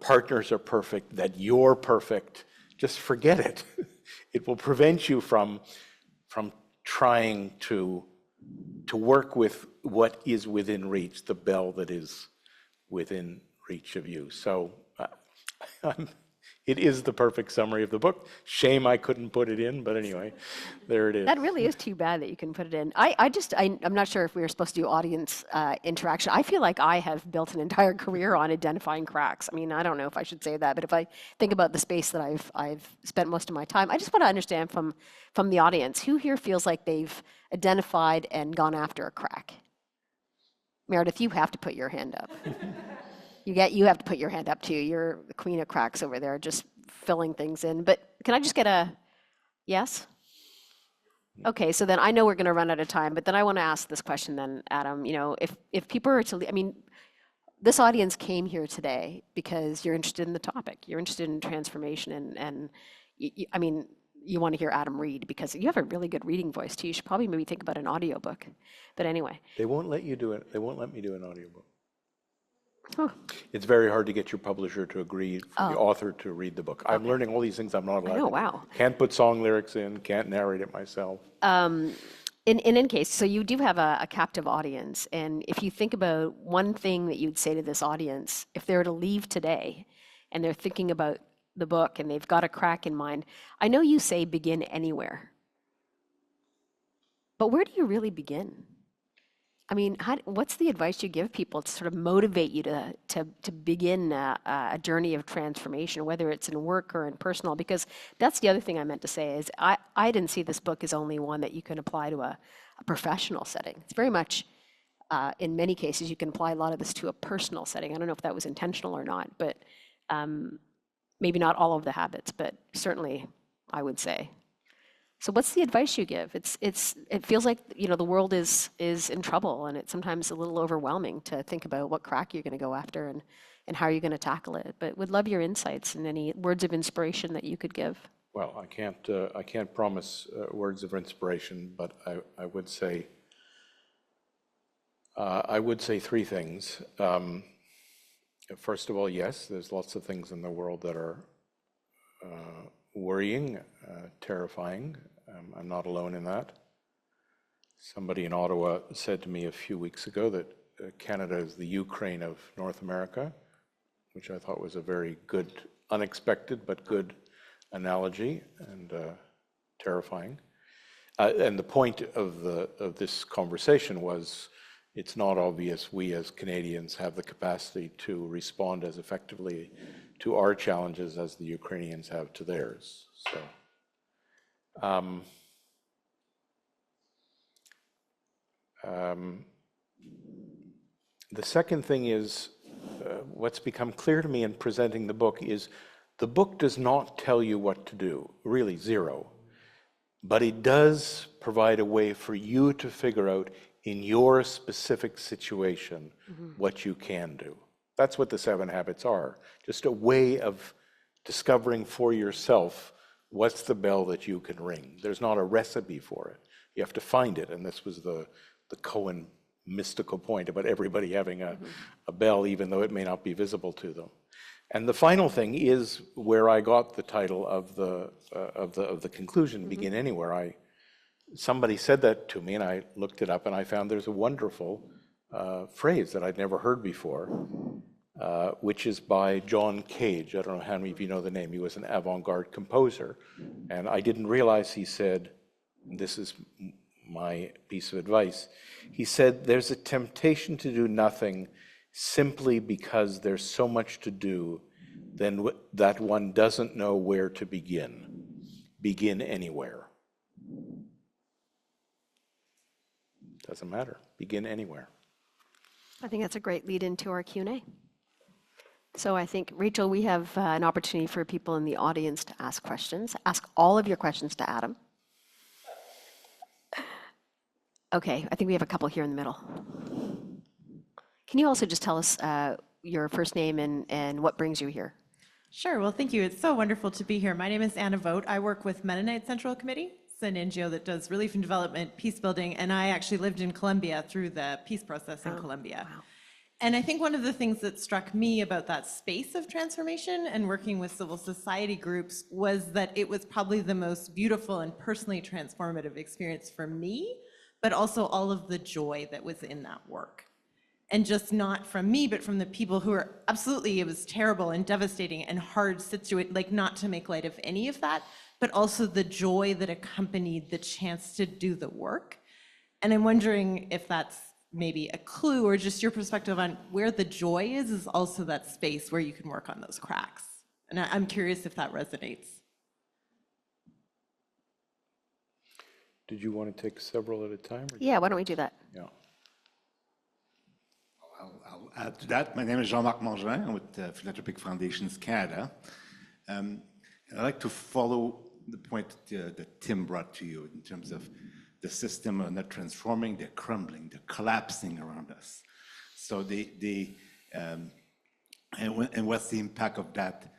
partners are perfect, that you're perfect. Just forget it. It will prevent you from trying to work with what is within reach, the bell that is within reach of you. So it is the perfect summary of the book. Shame I couldn't put it in, but anyway, there it is. That really is too bad that you can put it in. I'm not sure if we were supposed to do audience interaction. I feel like I have built an entire career on identifying cracks. I mean, I don't know if I should say that, but if I think about the space that I've spent most of my time, I just want to understand from the audience, who here feels like they've identified and gone after a crack? Meredith, you have to put your hand up. You have to put your hand up too. You're the queen of cracks over there, just filling things in. But can I just get a yes? Okay, so then I know we're going to run out of time, but then I want to ask this question then, Adam. You know, if people are to, I mean, this audience came here today because you're interested in the topic. You're interested in transformation, and I mean, you want to hear Adam read because you have a really good reading voice too. You should probably maybe think about an audiobook. But anyway. They won't let you do it. They won't let me do an audiobook. Huh. It's very hard to get your publisher to agree for the author to read the book. I'm learning all these things I'm not allowed to do. Wow. Can't put song lyrics in, can't narrate it myself. In any case, so you do have a captive audience. And if you think about one thing that you'd say to this audience, if they were to leave today and they're thinking about the book and they've got a crack in mind, I know you say begin anywhere. But where do you really begin? I mean, what's the advice you give people to sort of motivate you to begin a journey of transformation, whether it's in work or in personal? Because that's the other thing I meant to say is I didn't see this book as only one that you can apply to a professional setting. It's very much, in many cases, you can apply a lot of this to a personal setting. I don't know if that was intentional or not, but maybe not all of the habits, but certainly I would say. So what's the advice you give? It feels like, you know, the world is in trouble, and it's sometimes a little overwhelming to think about what crack you're going to go after and how you're going to tackle it. But would love your insights and any words of inspiration that you could give. Well, I can't promise words of inspiration, but I would say three things. First of all, yes, there's lots of things in the world that are worrying, terrifying. I'm not alone in that. Somebody in Ottawa said to me a few weeks ago that Canada is the Ukraine of North America, which I thought was a very good, unexpected, but good analogy and terrifying. And the point of this conversation was, it's not obvious we as Canadians have the capacity to respond as effectively to our challenges as the Ukrainians have to theirs. So, the second thing is, what's become clear to me in presenting the book is the book does not tell you what to do, really zero, but it does provide a way for you to figure out in your specific situation what you can do. That's what the 7 habits are, just a way of discovering for yourself what's the bell that you can ring. There's not a recipe for it. You have to find it, and this was the Cohen mystical point about everybody having a bell, even though it may not be visible to them. And the final thing is where I got the title of the conclusion, Begin Anywhere. Somebody said that to me, and I looked it up, and I found there's a wonderful phrase that I'd never heard before, which is by John Cage. I don't know how many of you know the name. He was an avant-garde composer, and I didn't realize he said, and this is my piece of advice, he said, there's a temptation to do nothing simply because there's so much to do then that one doesn't know where to begin. Begin anywhere. Doesn't matter. Begin anywhere. I think that's a great lead into our Q&A. So I think, Rachel, we have an opportunity for people in the audience to ask questions. Ask all of your questions to Adam. Okay, I think we have a couple here in the middle. Can you also just tell us your first name and what brings you here? Sure. Well, thank you. It's so wonderful to be here. My name is Anna Vogt. I work with Mennonite Central Committee. It's an NGO that does relief and development, peace building, and I actually lived in Colombia through the peace process in Colombia. Wow. And I think one of the things that struck me about that space of transformation and working with civil society groups was that it was probably the most beautiful and personally transformative experience for me, but also all of the joy that was in that work. And just not from me, but from the people who are absolutely, it was terrible and devastating and hard situation, like not to make light of any of that, but also the joy that accompanied the chance to do the work. And I'm wondering if that's maybe a clue or just your perspective on where the joy is also that space where you can work on those cracks. And I'm curious if that resonates. Did you want to take several at a time? Yeah, why don't we do that? Yeah. I'll add to that. My name is Jean-Marc Mangin. I'm with Philanthropic Foundations Canada. And I'd like to follow the point that Tim brought to you in terms of the system are not transforming, they're crumbling, they're collapsing around us. So and what's the impact of that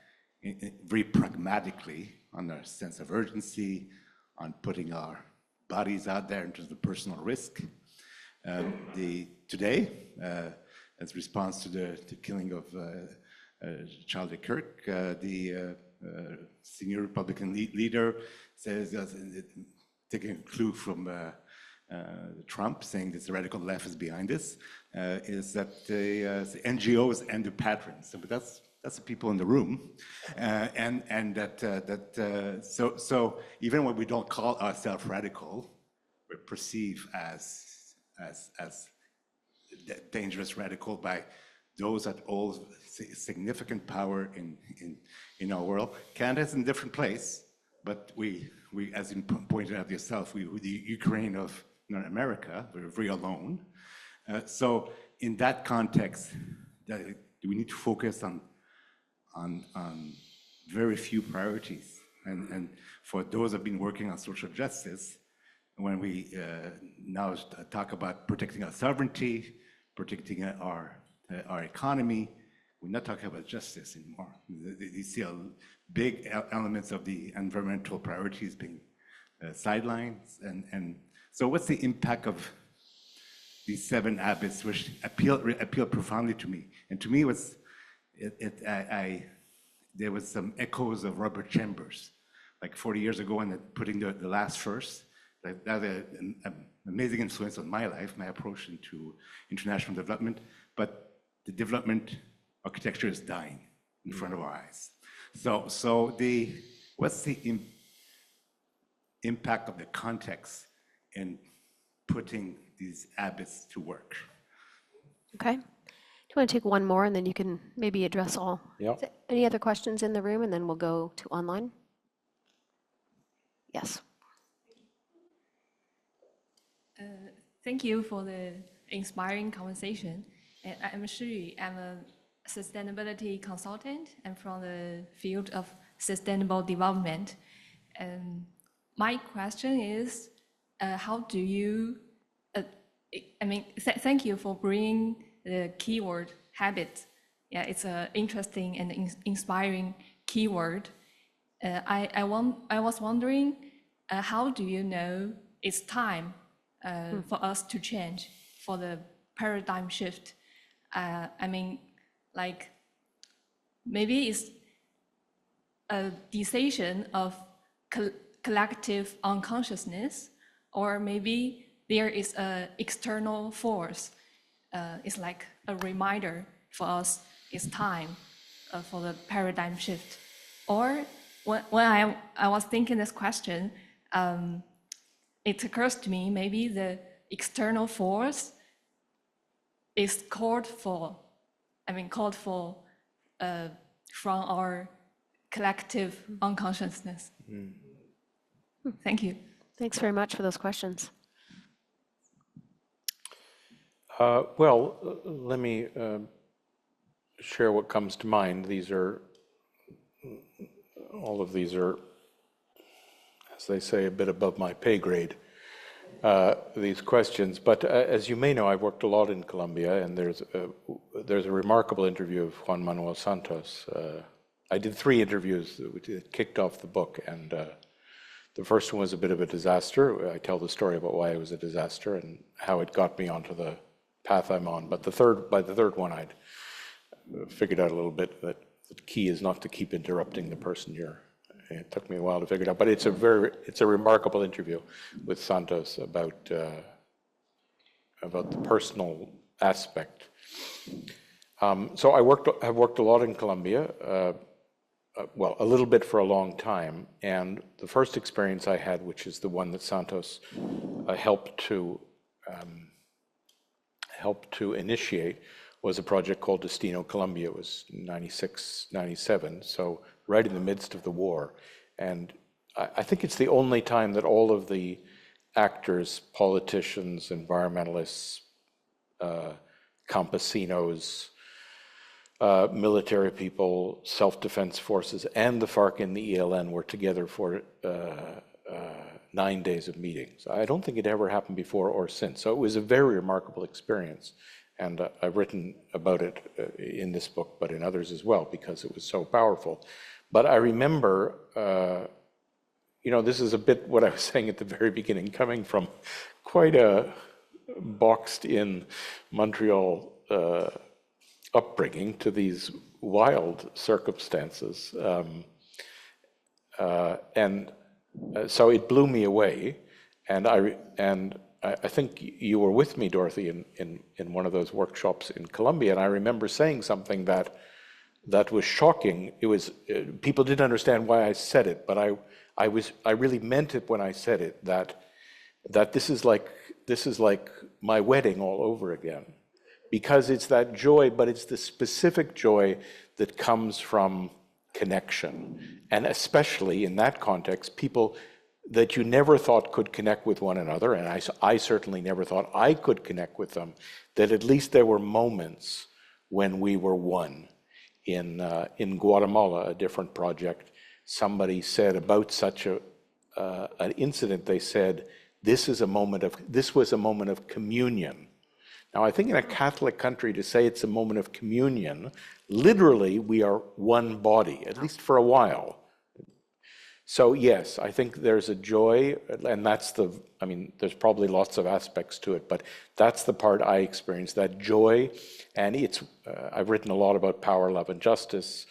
very pragmatically on our sense of urgency, on putting our bodies out there in terms of personal risk. Today, as response to the killing of Charlie Kirk, the senior Republican leader says, taking a clue from Trump, saying that the radical left is behind this, is that the NGOs and the patrons. So, but that's the people in the room, and so even when we don't call ourselves radical, we're perceived as dangerous radical by those that hold significant power in our world. Canada's in a different place, but we as you pointed out yourself, we're the Ukraine of North America. We're very alone. So in that context, we need to focus on very few priorities. And for those that have been working on social justice, when we now talk about protecting our sovereignty, protecting our economy, we're not talking about justice anymore. You see big elements of the environmental priorities being sidelined. And so what's the impact of these 7 habits, which appeal profoundly to me? And to me, there was some echoes of Robert Chambers, like 40 years ago, and putting the last first. That had an amazing influence on my life, my approach into international development. But the development architecture is dying in front of our eyes. So what's the impact of the context in putting these habits to work? Okay. Do you want to take one more and then you can maybe address all? Yeah. Any other questions in the room and then we'll go to online? Yes. Thank you for the inspiring conversation. And I'm Shi. I'm a sustainability consultant. I'm from the field of sustainable development. And my question is, how do you, thank you for bringing the keyword habit. Yeah, it's an interesting and inspiring keyword. I was wondering, how do you know it's time for us to change, for the paradigm shift? Maybe it's a decision of collective unconsciousness, or maybe there is an external force. It's like a reminder for us, it's time for the paradigm shift. Or when I was thinking this question, it occurs to me maybe the external force is called for from our collective unconsciousness. Thank you. Thanks very much for those questions. Well, let me share what comes to mind. All of these are, as they say, a bit above my pay grade. these questions. But as you may know, I've worked a lot in Colombia, and there's a remarkable interview of Juan Manuel Santos. I did 3 interviews that kicked off the book, and the first one was a bit of a disaster. I tell the story about why it was a disaster and how it got me onto the path I'm on. But by the third one, I'd figured out a little bit that the key is not to keep interrupting the person you're. It took me a while to figure it out, but it's a remarkable interview with Santos about the personal aspect. So I've worked a lot in Colombia, well, a little bit for a long time, and the first experience I had, which is the one that Santos helped to initiate, was a project called Destino Colombia. It was 96, 97, so right in the midst of the war. And I think it's the only time that all of the actors, politicians, environmentalists, campesinos, military people, self-defense forces, and the FARC and the ELN were together for 9 days of meetings. I don't think it ever happened before or since. So it was a very remarkable experience. And I've written about it in this book, but in others as well, because it was so powerful. But I remember, this is a bit what I was saying at the very beginning, coming from quite a boxed-in Montreal upbringing to these wild circumstances. So it blew me away. And I think you were with me, Dorothy, in one of those workshops in Colombia, and I remember saying something that was shocking. It was people didn't understand why I said it, but I really meant it when I said it. That this is like my wedding all over again, because it's that joy, but it's the specific joy that comes from connection, and especially in that context, people that you never thought could connect with one another, and I certainly never thought I could connect with them, that at least there were moments when we were one. In Guatemala, a different project, somebody said about such an incident, they said, this was a moment of communion. Now, I think in a Catholic country, to say it's a moment of communion, literally we are one body, at least for a while. So yes, I think there's a joy, and there's probably lots of aspects to it, but that's the part I experienced, that joy. And I've written a lot about power, love, and justice,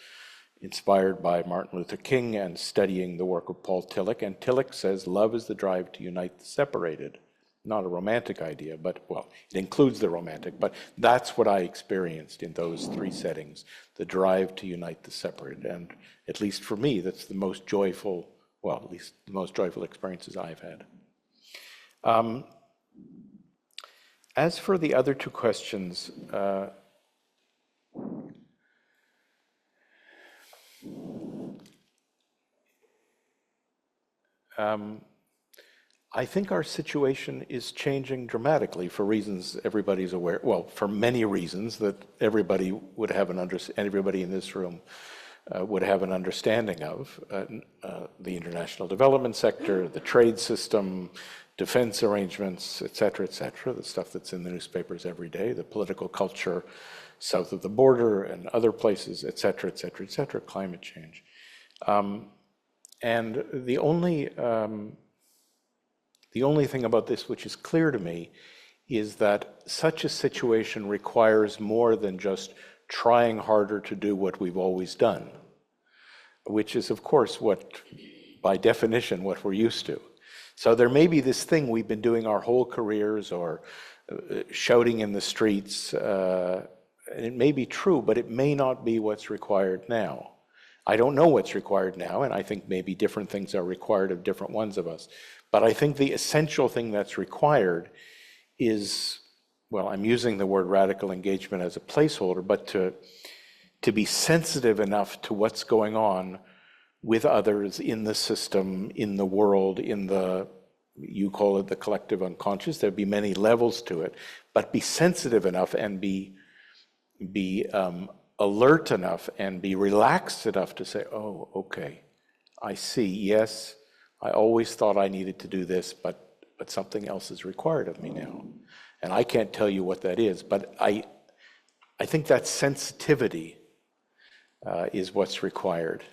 inspired by Martin Luther King and studying the work of Paul Tillich. And Tillich says, love is the drive to unite the separated. Not a romantic idea, but, well, it includes the romantic, but that's what I experienced in those 3 settings, the drive to unite the separated. And at least for me, that's the most joyful, well, at least the most joyful experiences I've had. As for the other 2 questions, I think our situation is changing dramatically for reasons everybody's aware, well, for many reasons that everybody would have everybody in this room would have an understanding of. The international development sector, the trade system, defense arrangements, et cetera, the stuff that's in the newspapers every day, the political culture south of the border and other places, et cetera, climate change. And the only thing about this which is clear to me is that such a situation requires more than just trying harder to do what we've always done, which is, of course, by definition, what we're used to. So there may be this thing we've been doing our whole careers, or shouting in the streets, and it may be true, but it may not be what's required now. I don't know what's required now, and I think maybe different things are required of different ones of us. But I think the essential thing that's required is, well, I'm using the word radical engagement as a placeholder, but to be sensitive enough to what's going on with others in the system, in the world, you call it the collective unconscious. There'd be many levels to it, but be sensitive enough and be alert enough and be relaxed enough to say, oh, okay, I see, yes, I always thought I needed to do this, but but something else is required of me now. And I can't tell you what that is, but I think that sensitivity is what's required.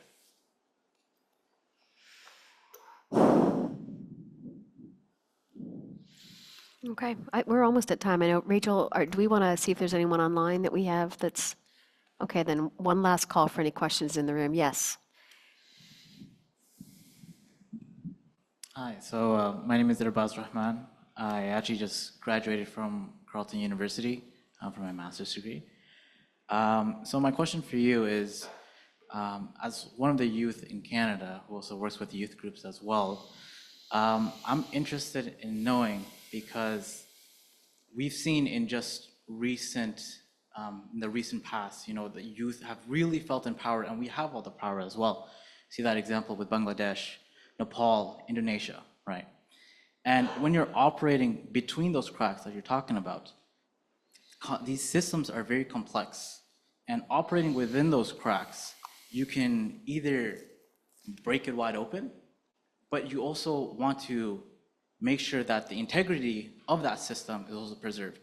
Okay, we're almost at time. I know, Rachel, do we want to see if there's anyone online that we have that's, okay, then one last call for any questions in the room. Yes. Hi, so my name is Irbaz Rahman. I actually just graduated from Carleton University for my master's degree. So my question for you is, as one of the youth in Canada who also works with youth groups as well, I'm interested in knowing, because we've seen in just recent, in the recent past, you know, the youth have really felt empowered, and we have all the power as well. See that example with Bangladesh, Nepal, Indonesia, right? And when you're operating between those cracks that you're talking about, these systems are very complex. And operating within those cracks, you can either break it wide open, but you also want to make sure that the integrity of that system is also preserved.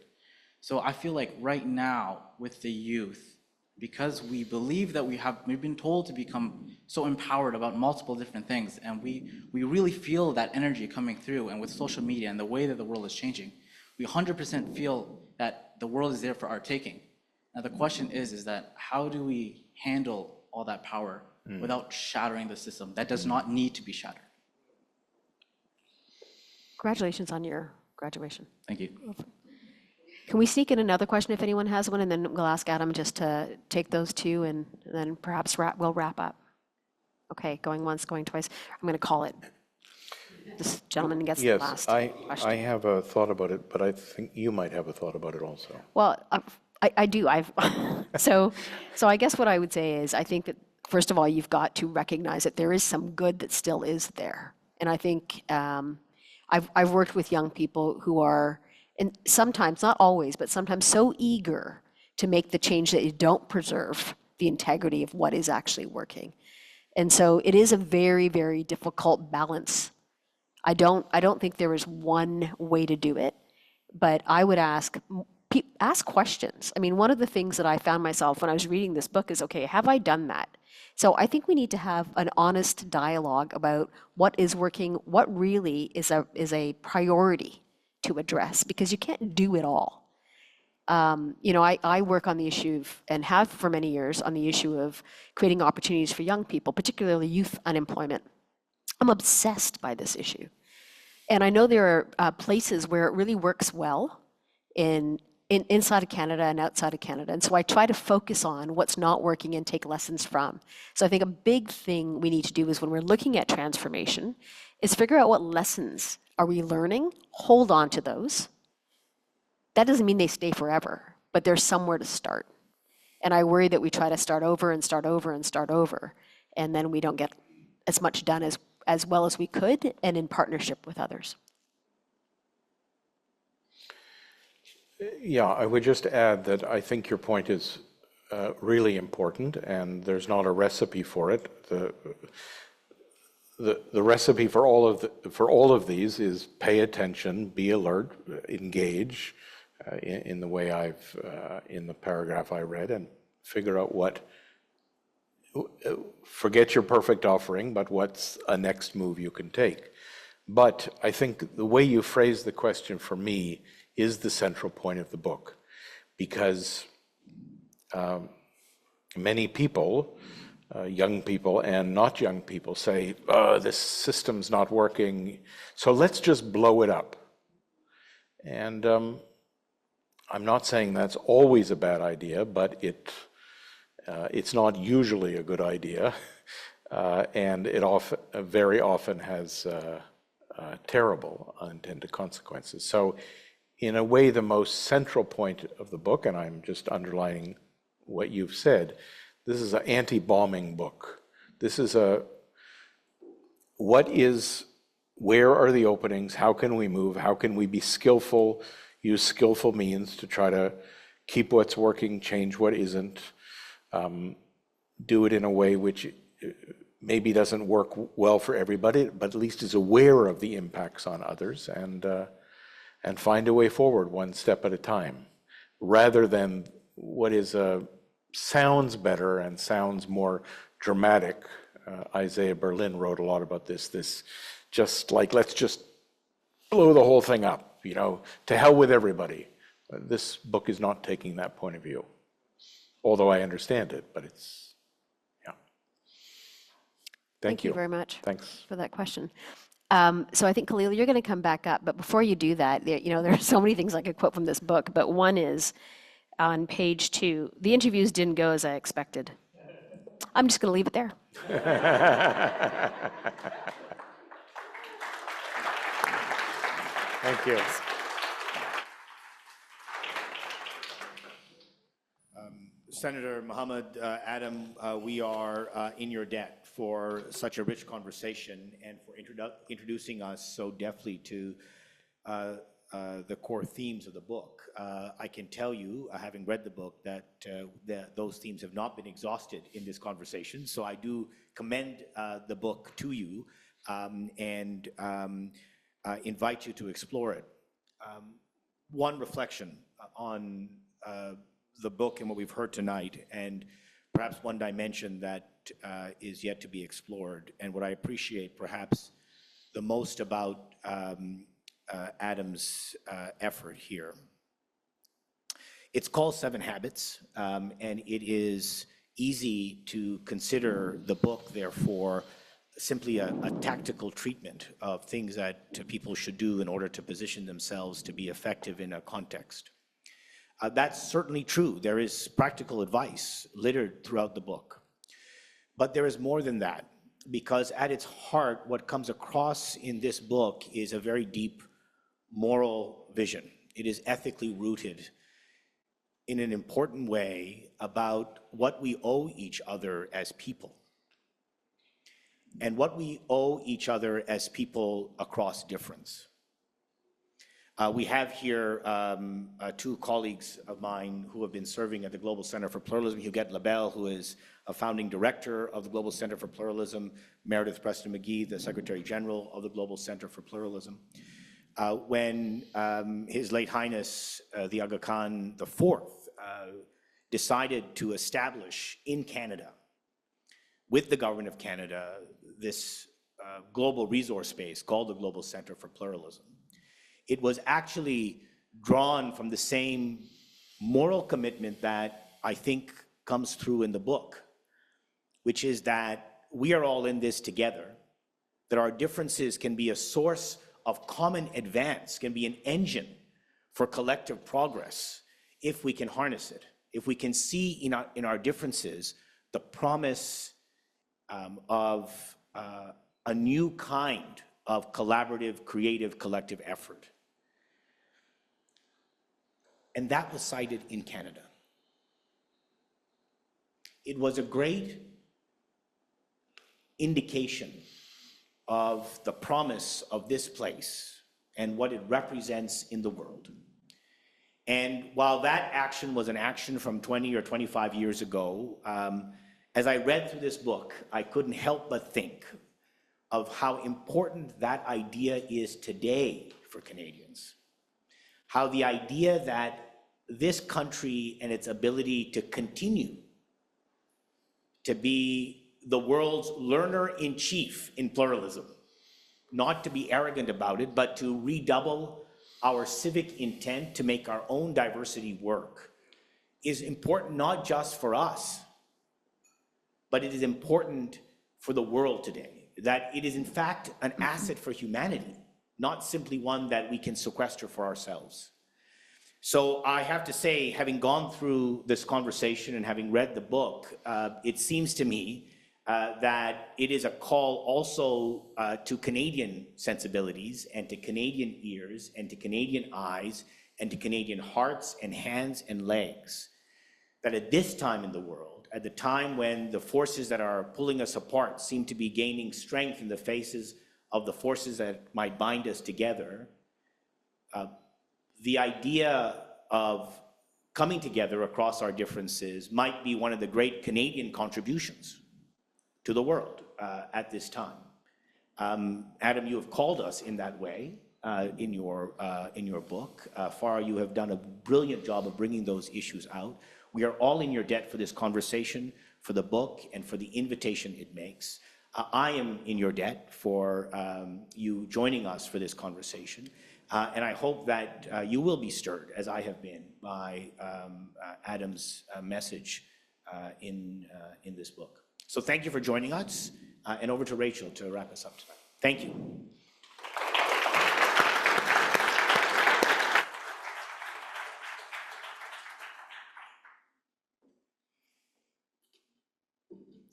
So I feel like right now with the youth, because we believe that we've been told to become so empowered about multiple different things, and we really feel that energy coming through, and with social media and the way that the world is changing, we 100% feel that the world is there for our taking. Now the question is that how do we handle all that power without shattering the system that does not need to be shattered? Congratulations on your graduation. Thank you. Can we sneak in another question if anyone has one, and then we'll ask Adam just to take those two, and then perhaps we'll wrap up. Okay, going once, going twice. I'm going to call it. This gentleman gets the last question. I have a thought about it, but I think you might have a thought about it also. Well, I do. So I guess what I would say is I think that, first of all, you've got to recognize that there is some good that still is there. And I think I've worked with young people who are, and sometimes, not always, but sometimes so eager to make the change that you don't preserve the integrity of what is actually working. And so it is a very, very difficult balance. I don't think there is one way to do it, but I would ask questions. I mean, one of the things that I found myself when I was reading this book is, okay, have I done that? So I think we need to have an honest dialogue about what is working, what really is a priority to address, because you can't do it all. You know, I work on the issue of, and have for many years, on the issue of creating opportunities for young people, particularly youth unemployment. I'm obsessed by this issue. And I know there are places where it really works well inside of Canada and outside of Canada. And so I try to focus on what's not working and take lessons from. So I think a big thing we need to do is, when we're looking at transformation, is figure out what lessons are we learning, hold on to those. That doesn't mean they stay forever, but there's somewhere to start. And I worry that we try to start over and start over and start over, and then we don't get as much done as well as we could, and in partnership with others. Yeah, I would just add that I think your point is really important, and there's not a recipe for it. The recipe for all of these is pay attention, be alert, engage in the way in the paragraph I read, and figure out forget your perfect offering, but what's a next move you can take. But I think the way you phrase the question for me is the central point of the book, because many people, young people and not young people, say, this system's not working, so let's just blow it up. And I'm not saying that's always a bad idea, but it's not usually a good idea, and it very often has terrible unintended consequences. So in a way, the most central point of the book, and I'm just underlining what you've said, this is an anti-bombing book. This is where are the openings? How can we move? How can we be skillful, use skillful means to try to keep what's working, change what isn't, do it in a way which maybe doesn't work well for everybody, but at least is aware of the impacts on others and find a way forward one step at a time, rather than what is sounds better and sounds more dramatic. Isaiah Berlin wrote a lot about this just like, let's just blow the whole thing up, you know, to hell with everybody. This book is not taking that point of view, although I understand it, but it's, yeah. Thank you very much. Thanks. For that question. So I think, Khalil, you're going to come back up, but before you do that, you know, there are so many things I could quote from this book, but one is on page 2, the interviews didn't go as I expected. I'm just going to leave it there. Thank you. Senator Mohamed, Adam, we are in your debt for such a rich conversation and for introducing us so deftly to the core themes of the book. I can tell you, having read the book, that those themes have not been exhausted in this conversation. So I do commend the book to you and invite you to explore it. One reflection on the book and what we've heard tonight, and perhaps one dimension that is yet to be explored, and what I appreciate perhaps the most about Adam's effort here. It's called 7 Habits, and it is easy to consider the book, therefore, simply a tactical treatment of things that people should do in order to position themselves to be effective in a context. That's certainly true. There is practical advice littered throughout the book. But there is more than that, because at its heart, what comes across in this book is a very deep moral vision. It is ethically rooted in an important way about what we owe each other as people, and what we owe each other as people across difference. We have here 2 colleagues of mine who have been serving at the Global Center for Pluralism, Huguette Labelle, who is a founding director of the Global Center for Pluralism, Meredith Preston McGee, the Secretary General of the Global Center for Pluralism. When His Late Highness, the Aga Khan IV, decided to establish in Canada, with the Government of Canada, this global resource space called the Global Center for Pluralism, it was actually drawn from the same moral commitment that I think comes through in the book, which is that we are all in this together, that our differences can be a source of common advance, can be an engine for collective progress if we can harness it, if we can see in our differences the promise of a new kind of collaborative, creative, collective effort. And that was cited in Canada. It was a great indication of the promise of this place and what it represents in the world. And while that action was an action from 20 or 25 years ago, as I read through this book, I couldn't help but think of how important that idea is today for Canadians. How the idea that this country and its ability to continue to be the world's learner-in-chief in pluralism, not to be arrogant about it, but to redouble our civic intent to make our own diversity work, is important not just for us, but it is important for the world today. That it is in fact an asset for humanity, not simply one that we can sequester for ourselves. So I have to say, having gone through this conversation and having read the book, it seems to me that it is a call also to Canadian sensibilities and to Canadian ears and to Canadian eyes and to Canadian hearts and hands and legs, that at this time in the world, at the time when the forces that are pulling us apart seem to be gaining strength in the faces of the forces that might bind us together, the idea of coming together across our differences might be one of the great Canadian contributions to the world. at this time. Adam, you have called us in that way in your book. Farah, you have done a brilliant job of bringing those issues out. We are all in your debt for this conversation, for the book, and for the invitation it makes. I am in your debt for you joining us for this conversation. And I hope that you will be stirred, as I have been, by Adam's message in this book. So thank you for joining us, and over to Rachel to wrap us up tonight. Thank you.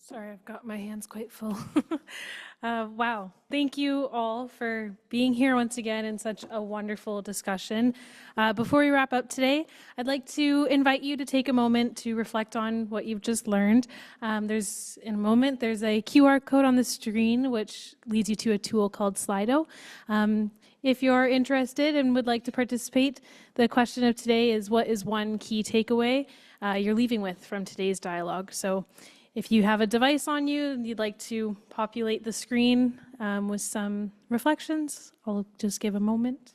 Sorry, I've got my hands quite full. Wow. Thank you all for being here once again in such a wonderful discussion. Before we wrap up today, I'd like to invite you to take a moment to reflect on what you've just learned. There's a QR code on the screen which leads you to a tool called Slido. If you're interested and would like to participate, the question of today is, what is one key takeaway you're leaving with from today's dialogue? So if you have a device on you and you'd like to populate the screen with some reflections, I'll just give a moment.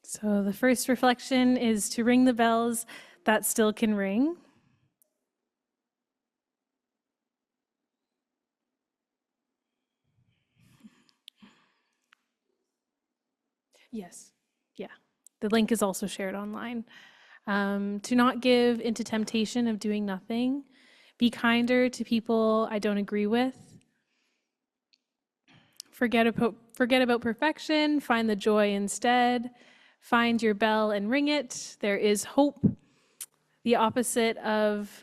So the first reflection is to ring the bells that still can ring. Yes, yeah. The link is also shared online. To not give into temptation of doing nothing. Be kinder to people I don't agree with. Forget about perfection, find the joy instead. Find your bell and ring it. There is hope. The opposite of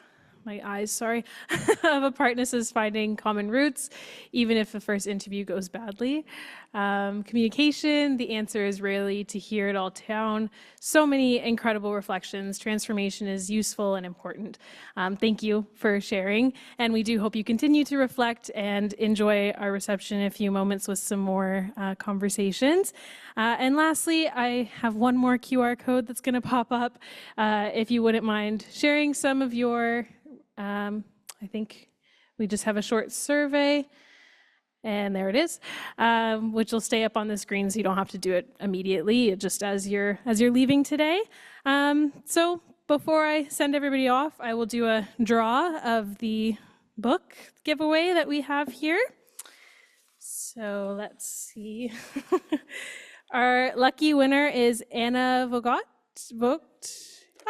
of apartness is finding common roots, even if the first interview goes badly. Communication, the answer is rarely to hear it all down. So many incredible reflections. Transformation is useful and important. Thank you for sharing, and we do hope you continue to reflect and enjoy our reception in a few moments with some more conversations. And lastly, I have one more QR code that's going to pop up. If you wouldn't mind sharing some of your I think we just have a short survey, and there it is, which will stay up on the screen so you don't have to do it immediately, just as you're leaving today. So before I send everybody off, I will do a draw of the book giveaway that we have here. So let's see. Our lucky winner is Anna Vogt.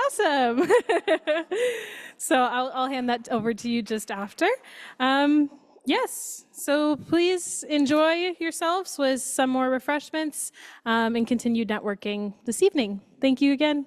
Awesome. So I'll hand that over to you just after. Yes, so please enjoy yourselves with some more refreshments and continued networking this evening. Thank you again.